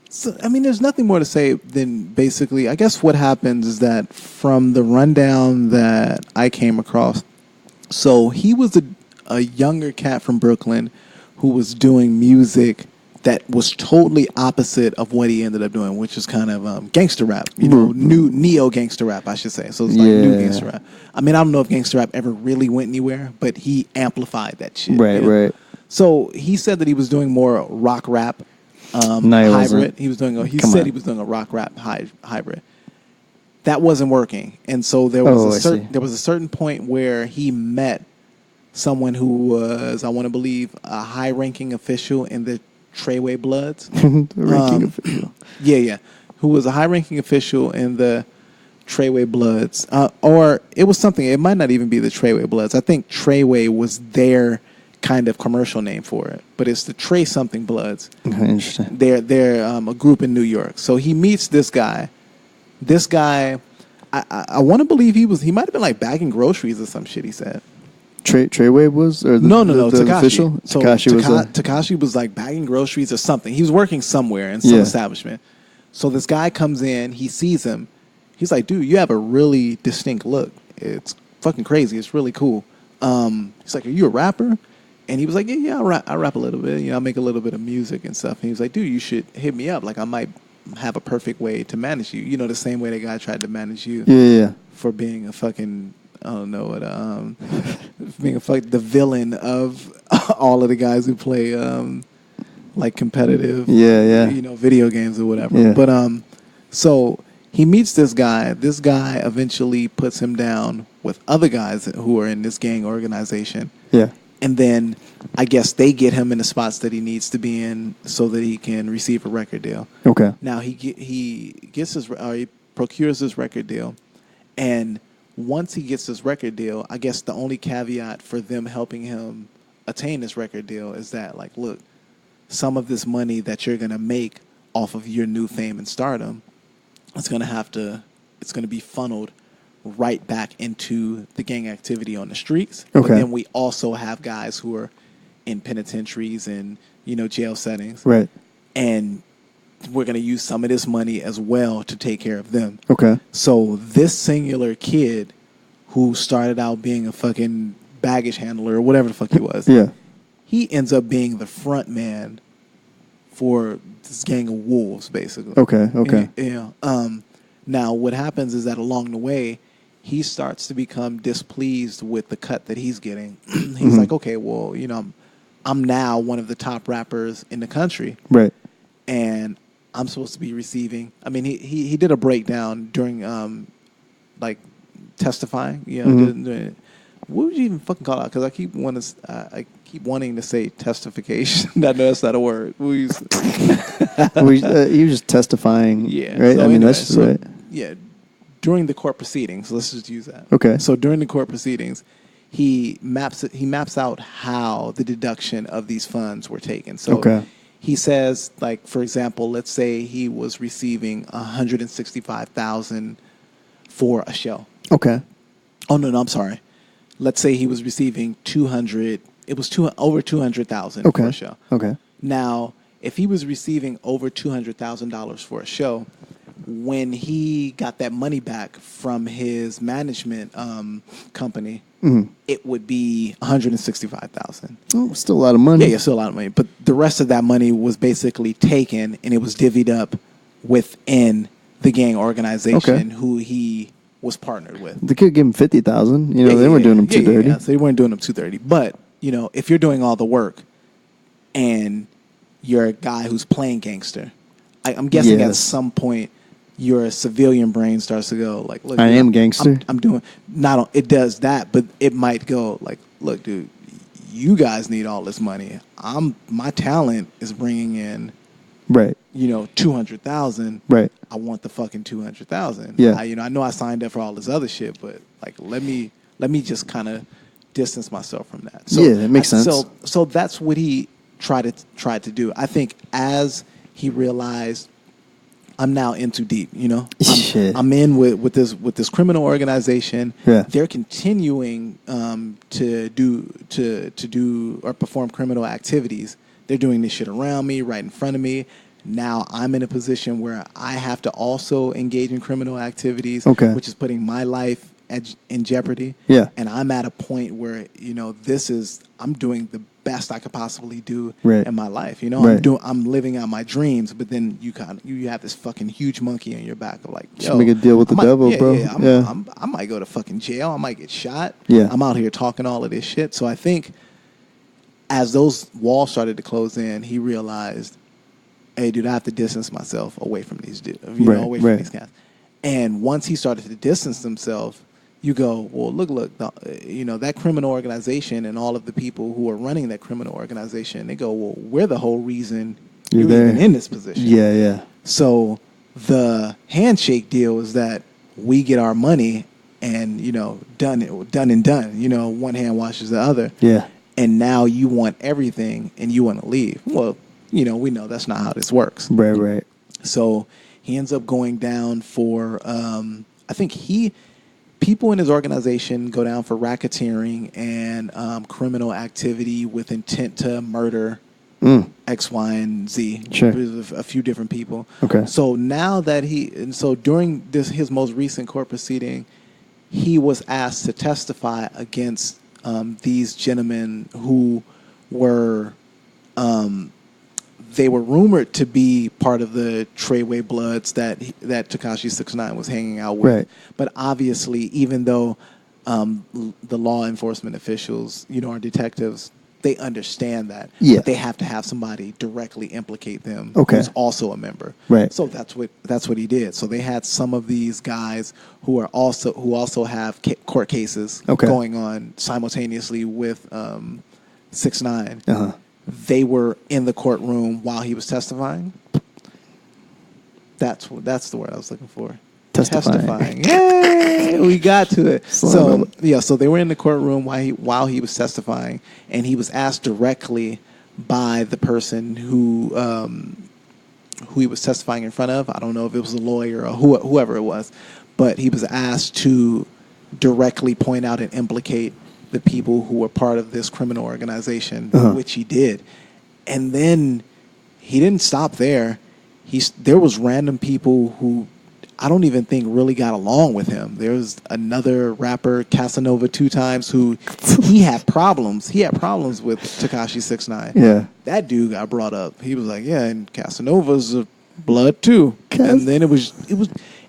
So, I mean, there's nothing more to say than basically, I guess what happens is that from the rundown that I came across, so he was a younger cat from Brooklyn who was doing music that was totally opposite of what he ended up doing, which is kind of gangster rap, new neo gangster rap, I should say. So it's like new gangster rap. I mean, I don't know if gangster rap ever really went anywhere, but he amplified that shit. Right. So he said that he was doing more rock rap hybrid. He was doing. He was doing a rock rap hybrid. That wasn't working, and so there was a certain point where he met someone who was, I want to believe, a high-ranking official in the Treyway Bloods. Official. Yeah. Who was a high-ranking official in the Treyway Bloods. Or it was something, it might not even be the Treyway Bloods. I think Treyway was their kind of commercial name for it. But it's the Trey something Bloods. Interesting. They're a group in New York. So he meets this guy. This guy, I want to believe he might have been like bagging groceries or some shit, he said. Treyway was? Or no, the Tekashi. Official? So Tekashi was like bagging groceries or something. He was working somewhere in some establishment. So this guy comes in, he sees him. He's like, dude, you have a really distinct look. It's fucking crazy. It's really cool. He's like, are you a rapper? And he was like, yeah, I rap a little bit. I make a little bit of music and stuff. And he was like, dude, you should hit me up. Like, I might have a perfect way to manage you. The same way the guy tried to manage you. Yeah. For being a fucking... I don't know what being the villain of all of the guys who play like competitive video games or whatever. Yeah. But so he meets this guy. This guy eventually puts him down with other guys who are in this gang organization. Yeah. And then I guess they get him in the spots that he needs to be in so that he can receive a record deal. Okay. Now he procures this record deal, and once he gets this record deal, I guess the only caveat for them helping him attain this record deal is that, like, look, some of this money that you're going to make off of your new fame and stardom, it's going to be funneled right back into the gang activity on the streets. Okay. But then we also have guys who are in penitentiaries and, jail settings. Right. And we're going to use some of this money as well to take care of them. Okay. So this singular kid who started out being a fucking baggage handler or whatever the fuck he was, he ends up being the front man for this gang of wolves, basically. Okay. Now, what happens is that along the way, he starts to become displeased with the cut that he's getting. He's like, okay, well, I'm now one of the top rappers in the country. Right. And I'm supposed to be receiving. I mean, he did a breakdown during testifying. What would you even fucking call it? Because I keep wanting to say testification. I know that's not a word. He was just testifying. Yeah. Right. So that's just right. Yeah. During the court proceedings, let's just use that. Okay. So during the court proceedings, he maps out how the deduction of these funds were taken. So he says, like, for example, let's say he was receiving $165,000 for a show. Okay. Oh no, I'm sorry. Let's say he was receiving $200,000. It was over $200,000 for a show. Okay. Now, if he was receiving over $200,000 for a show, when he got that money back from his management company, it would be $165,000. Oh, still a lot of money. Yeah, still a lot of money. But the rest of that money was basically taken, and it was divvied up within the gang organization who he was partnered with. They could give him $50,000. They weren't doing him too dirty. So they weren't doing him too dirty. But if you're doing all the work, and you're a guy who's playing gangster, I'm guessing at some point your civilian brain starts to go like, look, I am gangster. I'm doing it does that, but it might go like, look, dude, you guys need all this money. My talent is bringing in, right, $200,000. Right. I want the fucking $200,000. Yeah. I know I signed up for all this other shit, but like, let me just kind of distance myself from that. So, yeah, it makes sense. So that's what he tried to do. I think as he realized, I'm now in too deep, I'm in with this criminal organization. Yeah. They're continuing to do or perform criminal activities. They're doing this shit around me, right in front of me. Now I'm in a position where I have to also engage in criminal activities, which is putting my life in jeopardy. Yeah. And I'm at a point where, I'm doing the best I could possibly do right. in my life. Right. I'm living out my dreams, but then you have this fucking huge monkey on your back of like, yo, just make a deal with the devil, bro. Yeah. I might go to fucking jail. I might get shot. Yeah. I'm out here talking all of this shit. So I think as those walls started to close in, he realized, hey, dude, I have to distance myself away from these dudes, away from these guys. And once he started to distance himself, you go, well, look, that criminal organization and all of the people who are running that criminal organization, they go, well, we're the whole reason you're even in this position. Yeah, yeah. So the handshake deal is that we get our money and, done and done. One hand washes the other. Yeah. And now you want everything and you want to leave. Well, we know that's not how this works. Right. So he ends up going down for, I think people in his organization go down for racketeering and criminal activity with intent to murder X, Y, and Z. Sure. A few different people. Okay. So now that during his most recent court proceeding, he was asked to testify against these gentlemen who were, they were rumored to be part of the Treyway Bloods that Tekashi 6ix9ine was hanging out with. Right. But obviously, even though the law enforcement officials, our detectives, they understand that. Yeah. But they have to have somebody directly implicate them Okay. who's also a member. Right. So that's what he did. So they had some of these guys who also have court cases going on simultaneously with 6ix9ine. Uh-huh. They were in the courtroom while he was testifying. That's the word I was looking for. Testifying. Yay! We got to it. So they were in the courtroom while he was testifying, and he was asked directly by the person who he was testifying in front of. I don't know if it was a lawyer or whoever it was, but he was asked to directly point out and implicate the people who were part of this criminal organization, which he did. And then he didn't stop there. There was random people who I don't even think really got along with him. There was another rapper, Casanova 2 Times, who he had problems. He had problems with Tekashi 6ix9ine. Yeah. That dude got brought up. He was like, yeah, and Casanova's a blood too. And then it was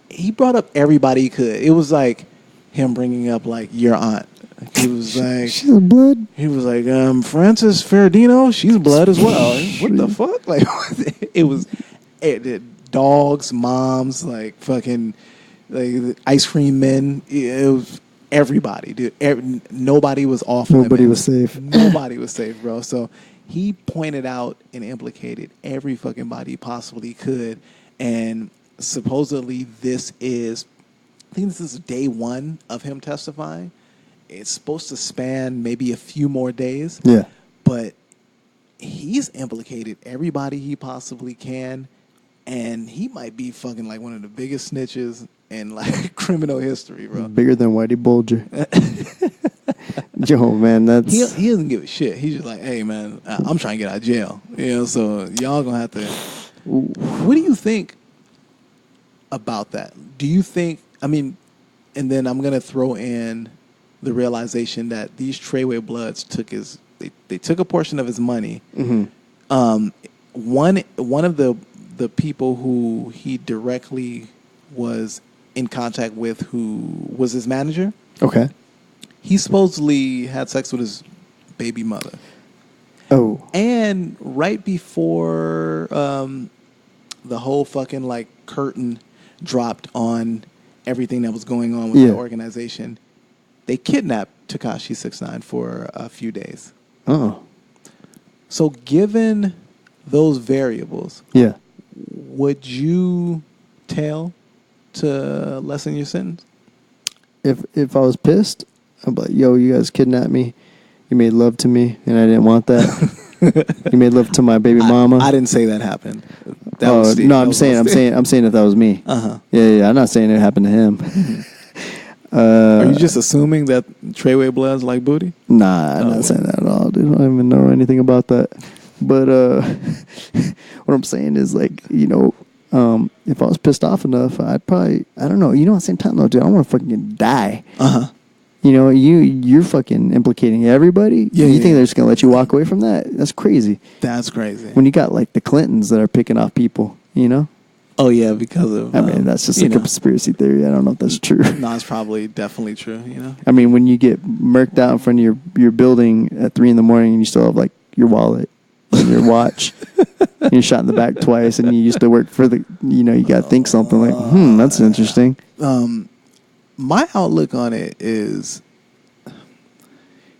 he brought up everybody he could. It was like him bringing up like your aunt. He was like, she's a blood. He was like, Frances Ferrandino, she's blood as well. What the fuck? Like, it was dogs, moms, like fucking like ice cream men. It was everybody, dude. Nobody was off. Nobody was safe. Nobody was safe, bro. So he pointed out and implicated every fucking body he possibly could. And supposedly I think this is day 1 of him testifying. It's supposed to span maybe a few more days. Yeah. But he's implicated everybody he possibly can. And he might be fucking like one of the biggest snitches in like criminal history, bro. Bigger than Whitey Bulger. Yo, man, that's... He doesn't give a shit. He's just like, hey, man, I'm trying to get out of jail. So y'all gonna have to... What do you think about that? Do you think... and then I'm gonna throw in the realization that these Treyway Bloods they took a portion of his money. Mm-hmm. One of the people who he directly was in contact with, who was his manager. Okay. He supposedly had sex with his baby mother. Oh. And right before the whole fucking like curtain dropped on everything that was going on with the organization, they kidnapped Tekashi 6ix9ine for a few days. Oh. So given those variables, would you tell to lessen your sentence? If I was pissed, I'd be like, yo, you guys kidnapped me. You made love to me, and I didn't want that. You made love to my baby mama. I didn't say that happened. No, I'm saying if that was me. Yeah. I'm not saying it happened to him. Are you just assuming that Treyway Bloods like booty? Nah, I'm not saying that at all, dude. I don't even know anything about that. But what I'm saying is, like, If I was pissed off enough, I'd probably, I don't know. You know, at the same time, though, dude, I don't want to fucking die. Uh-huh. You know, you're fucking implicating everybody. Yeah, you think they're just going to let you walk away from that? That's crazy. That's crazy. When you got, like, the Clintons that are picking off people, you know? Oh, yeah, because of... I mean, that's just a conspiracy theory. I don't know if that's true. No, it's probably definitely true, you know? I mean, when you get murked out in front of your building at 3 a.m. and you still have, like, your wallet and your watch, and you're shot in the back twice, and you used to work for the... You know, you got to think something like, that's interesting. My outlook on it is...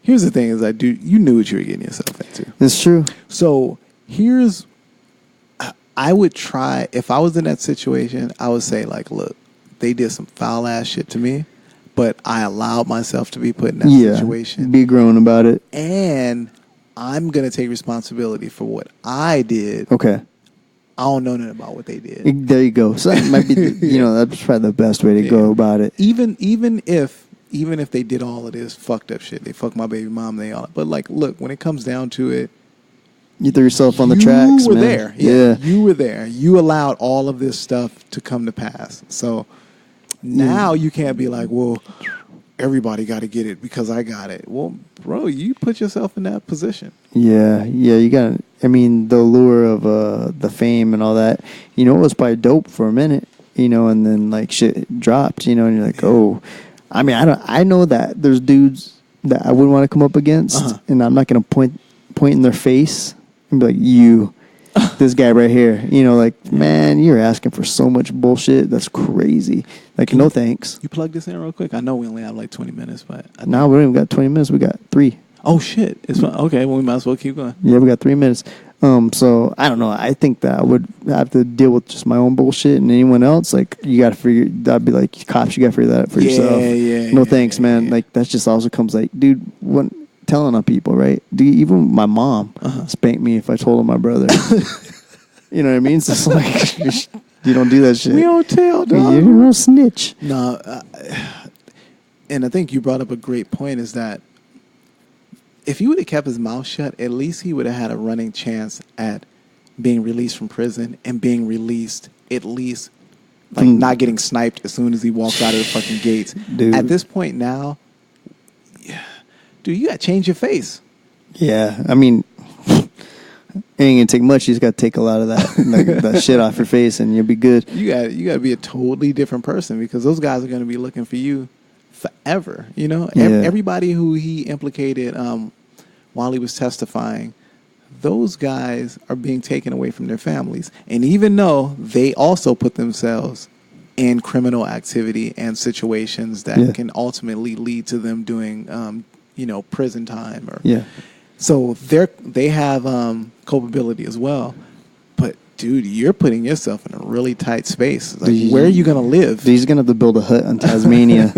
Here's the thing is you knew what you were getting yourself into. It's true. So, I would try, if I was in that situation, I would say, like, look, they did some foul ass shit to me, but I allowed myself to be put in that situation. Be grown about it. And I'm going to take responsibility for what I did. Okay. I don't know nothing about what they did. There you go. So that might be, that's probably the best way to go about it. Even if they did all of this fucked up shit, they fucked my baby mom, but like, look, when it comes down to it, you threw yourself on the tracks, You were man. there. Yeah, you were there. You allowed all of this stuff to come to pass. So now you can't be like, well, everybody got to get it because I got it. Well, bro, you put yourself in that position. Yeah, you got. I mean, the allure of the fame and all that. You know, it was probably dope for a minute. You know, and then like shit dropped. You know, and you're like, oh, I mean, I know that there's dudes that I wouldn't want to come up against, and I'm not gonna point in their face and be like, you, this guy right here. You know, like, man, you're asking for so much bullshit. That's crazy. Like, no thanks. You plug this in real quick? I know we only have like 20 minutes, but... No, we don't even got 20 minutes. We got 3. Oh, shit. It's fine. Okay, well, we might as well keep going. Yeah, we got 3 minutes. So, I don't know. I think that I would have to deal with just my own bullshit, and anyone else, like, you got to figure... I'd be like, cops, you got to figure that out for yourself. No thanks, man. Like, that just also comes like, dude, telling on people, right? Even my mom spanked me if I told on my brother. You know what I mean? So it's like, you don't do that shit. We don't tell, dog. You're no snitch. No, and I think you brought up a great point is that if he would have kept his mouth shut, at least he would have had a running chance at being released from prison and being released at least, like, not getting sniped as soon as he walks out of the fucking gates. Dude. At this point now, dude, you got to change your face. Yeah, I mean... It ain't gonna take much. You just gotta take a lot of that that shit off your face, and you'll be good. You got to be a totally different person because those guys are gonna be looking for you forever. You know, everybody who he implicated while he was testifying, those guys are being taken away from their families, and even though they also put themselves in criminal activity and situations that can ultimately lead to them doing, prison time or So they have culpability as well. But, dude, you're putting yourself in a really tight space. Like, where are you going to live? He's going to have to build a hut in Tasmania,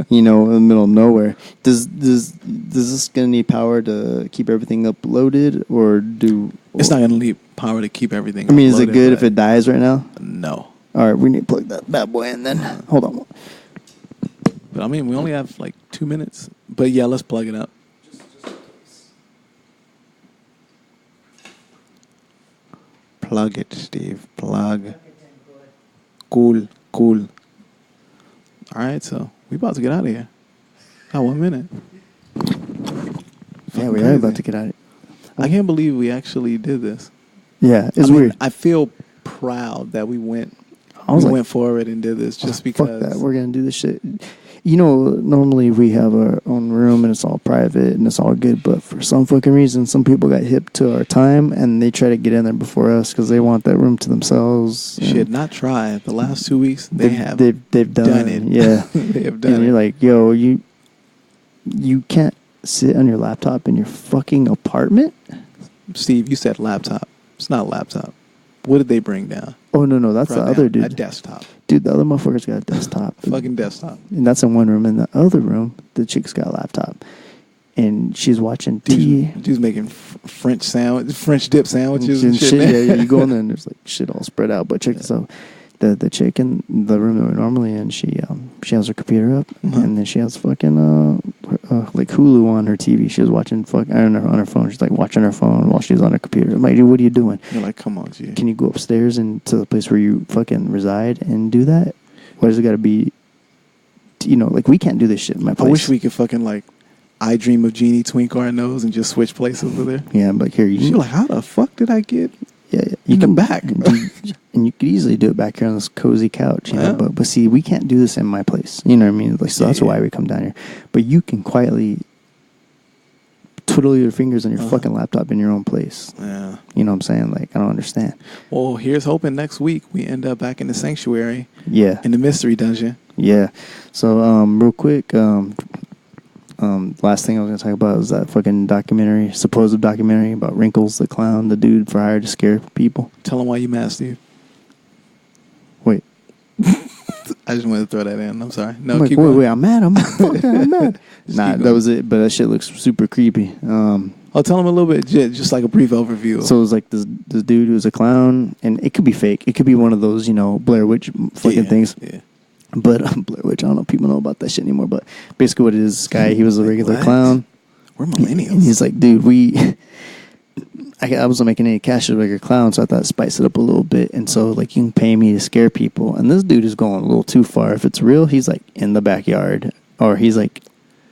in the middle of nowhere. Does this going to need power to keep everything uploaded, or It's not going to need power to keep everything uploaded. Is it good if it dies right now? No. All right, we need to plug that bad boy in then. Hold on. But, I mean, we only have, 2 minutes. But, yeah, let's plug it up. Plug it, Steve. Plug. Cool. All right, so we about to get out of here. 1 minute. Yeah, we are about to get out of it. I can't believe we actually did this. Yeah, it's weird. I feel proud that we went forward and did this just because. Fuck that. We're going to do this shit. Normally we have our own room and it's all private and it's all good, but for some fucking reason, some people got hip to our time and they try to get in there before us because they want that room to themselves. Shit, not try. The last 2 weeks, they've done it. Yeah. They have done it. And you're like, yo, you can't sit on your laptop in your fucking apartment? Steve, you said laptop. It's not a laptop. What did they bring down? Oh, no, that's the other dude. A desktop. Dude, the other motherfucker's got a desktop. Fucking desktop. And that's in one room. In the other room, the chick's got a laptop. And she's watching TV. Dude's making French dip sandwiches and shit. Yeah, you go in there and there's like shit all spread out. But check this out. The chick in the room that we're normally in, she has her computer up, and then she has fucking like Hulu on her TV. She was watching on her phone. She's like watching her phone while she's on her computer. I'm like, dude, what are you doing? You're like, come on, G. Can you go upstairs and to the place where you fucking reside and do that? Why does it got to be, like we can't do this shit in my place. I wish we could fucking like, I dream of Jeannie twinkle our nose and just switch places with her. Yeah, but here She's like, how the fuck did I get? Yeah, you can back, and you could easily do it back here on this cozy couch, yeah. But see, we can't do this in my place. You know what I mean? Like, so that's why we come down here. But you can quietly twiddle your fingers on your fucking laptop in your own place. Yeah, you know what I'm saying? Like, I don't understand. Well, here's hoping next week we end up back in the sanctuary. Yeah, in the mystery dungeon. Yeah. So, real quick, last thing I was gonna talk about was that fucking supposed documentary about Wrinkles the clown, the dude for hire to scare people. Tell him why you mad, Steve. Wait. I just wanted to throw that in. I'm sorry. No, wait, I'm mad. I'm mad. Nah, that was it. But that shit looks super creepy. I'll tell him a little bit, just like a brief overview. So it was like this dude who's a clown, and it could be fake. It could be one of those, Blair Witch fucking things. Yeah. But Blair Witch, I don't know if people know about that shit anymore. But basically, what it is, this guy, he was a regular clown. We're millennials. And he's like, dude, I wasn't making any cash as a regular clown, so I thought I'd spice it up a little bit. And so, like, you can pay me to scare people. And this dude is going a little too far. If it's real, he's like in the backyard, or he's like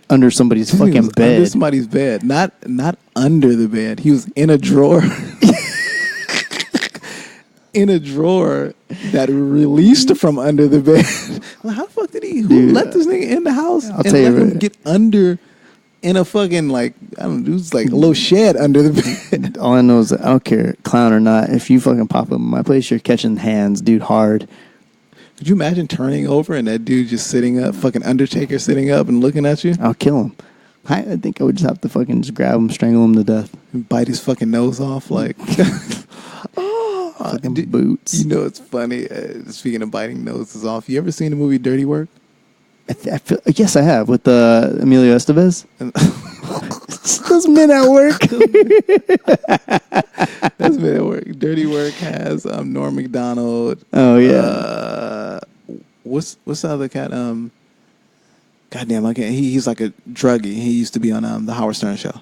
under somebody's fucking bed. Under somebody's bed, not under the bed. He was in a drawer. In a drawer that released from under the bed. Well, how the fuck did who let this nigga in the house and let him get under in a fucking, like, I don't know, it was like a little shed under the bed. All I know is that I don't care, clown or not, if you fucking pop up in my place, you're catching hands, dude, hard. Could you imagine turning over and that dude just sitting up, fucking Undertaker sitting up and looking at you? I'll kill him. I think I would just have to fucking just grab him, strangle him to death. And bite his fucking nose off, like... boots. It's funny. Speaking of biting noses off, you ever seen the movie Dirty Work? Yes, I have, with Emilio Estevez. Those men at work. That's men at work. Dirty Work has Norm Macdonald. Oh yeah. What's the other cat? Goddamn, I can't. He's like a druggie. He used to be on the Howard Stern show.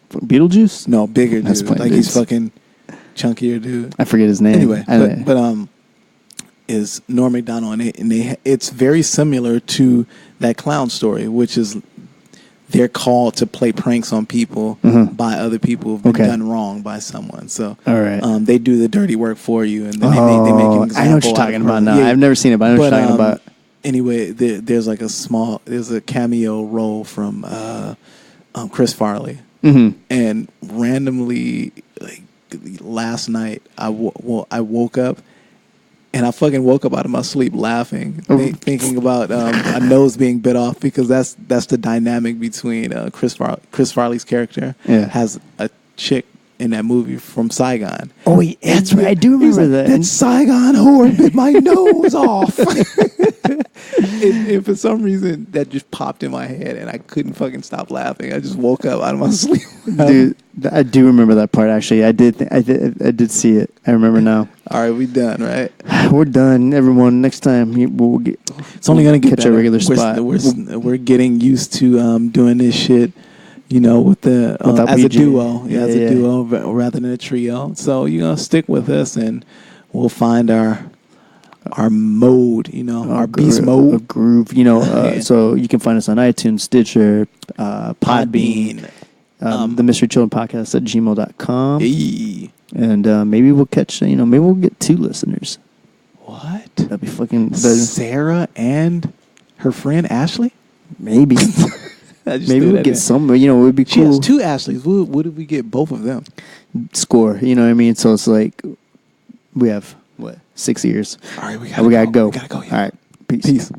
Beetlejuice? No, bigger That's dude. Like dudes. he's fucking chunkier dude. I forget his name. Anyway, but is Norm Macdonald, and it's very similar to that clown story, which is they're called to play pranks on people by other people who've been done wrong by someone. So all right. They do the dirty work for you, and then they make an example. I know what you're talking about now. Yeah. I've never seen it, but I know what you're talking about. Anyway, there's like a cameo role from Chris Farley, and randomly, like last night, I woke up. And I fucking woke up out of my sleep laughing, thinking about a nose being bit off, because that's the dynamic between Chris Farley's character has a chick in that movie from Saigon. Oh, that's right. I do remember that. That Saigon whore bit my nose off. And for some reason, that just popped in my head, and I couldn't fucking stop laughing. I just woke up out of my sleep. Dude, I do remember that part, actually. I did see it. I remember now. All right, we done, right? We're done. Everyone, next time we'll get... It's only going to get catch a regular spot. We're getting used to doing this shit, with the as a duo. Yeah, as a duo rather than a trio. So, stick with us, and we'll find our mode, our beast mode. Our groove, So you can find us on iTunes, Stitcher, Podbean, the Mystery Children Podcast at gmail.com. Hey. And maybe we'll catch, maybe we'll get 2 listeners. What? That'd be fucking... Sarah and her friend Ashley? Maybe. Maybe we'll get some, it would be cool. She has 2 Ashleys. What if we get both of them? Score, you know what I mean? So it's like, we have, 6 years. All right, we gotta go. We gotta go. All right, peace.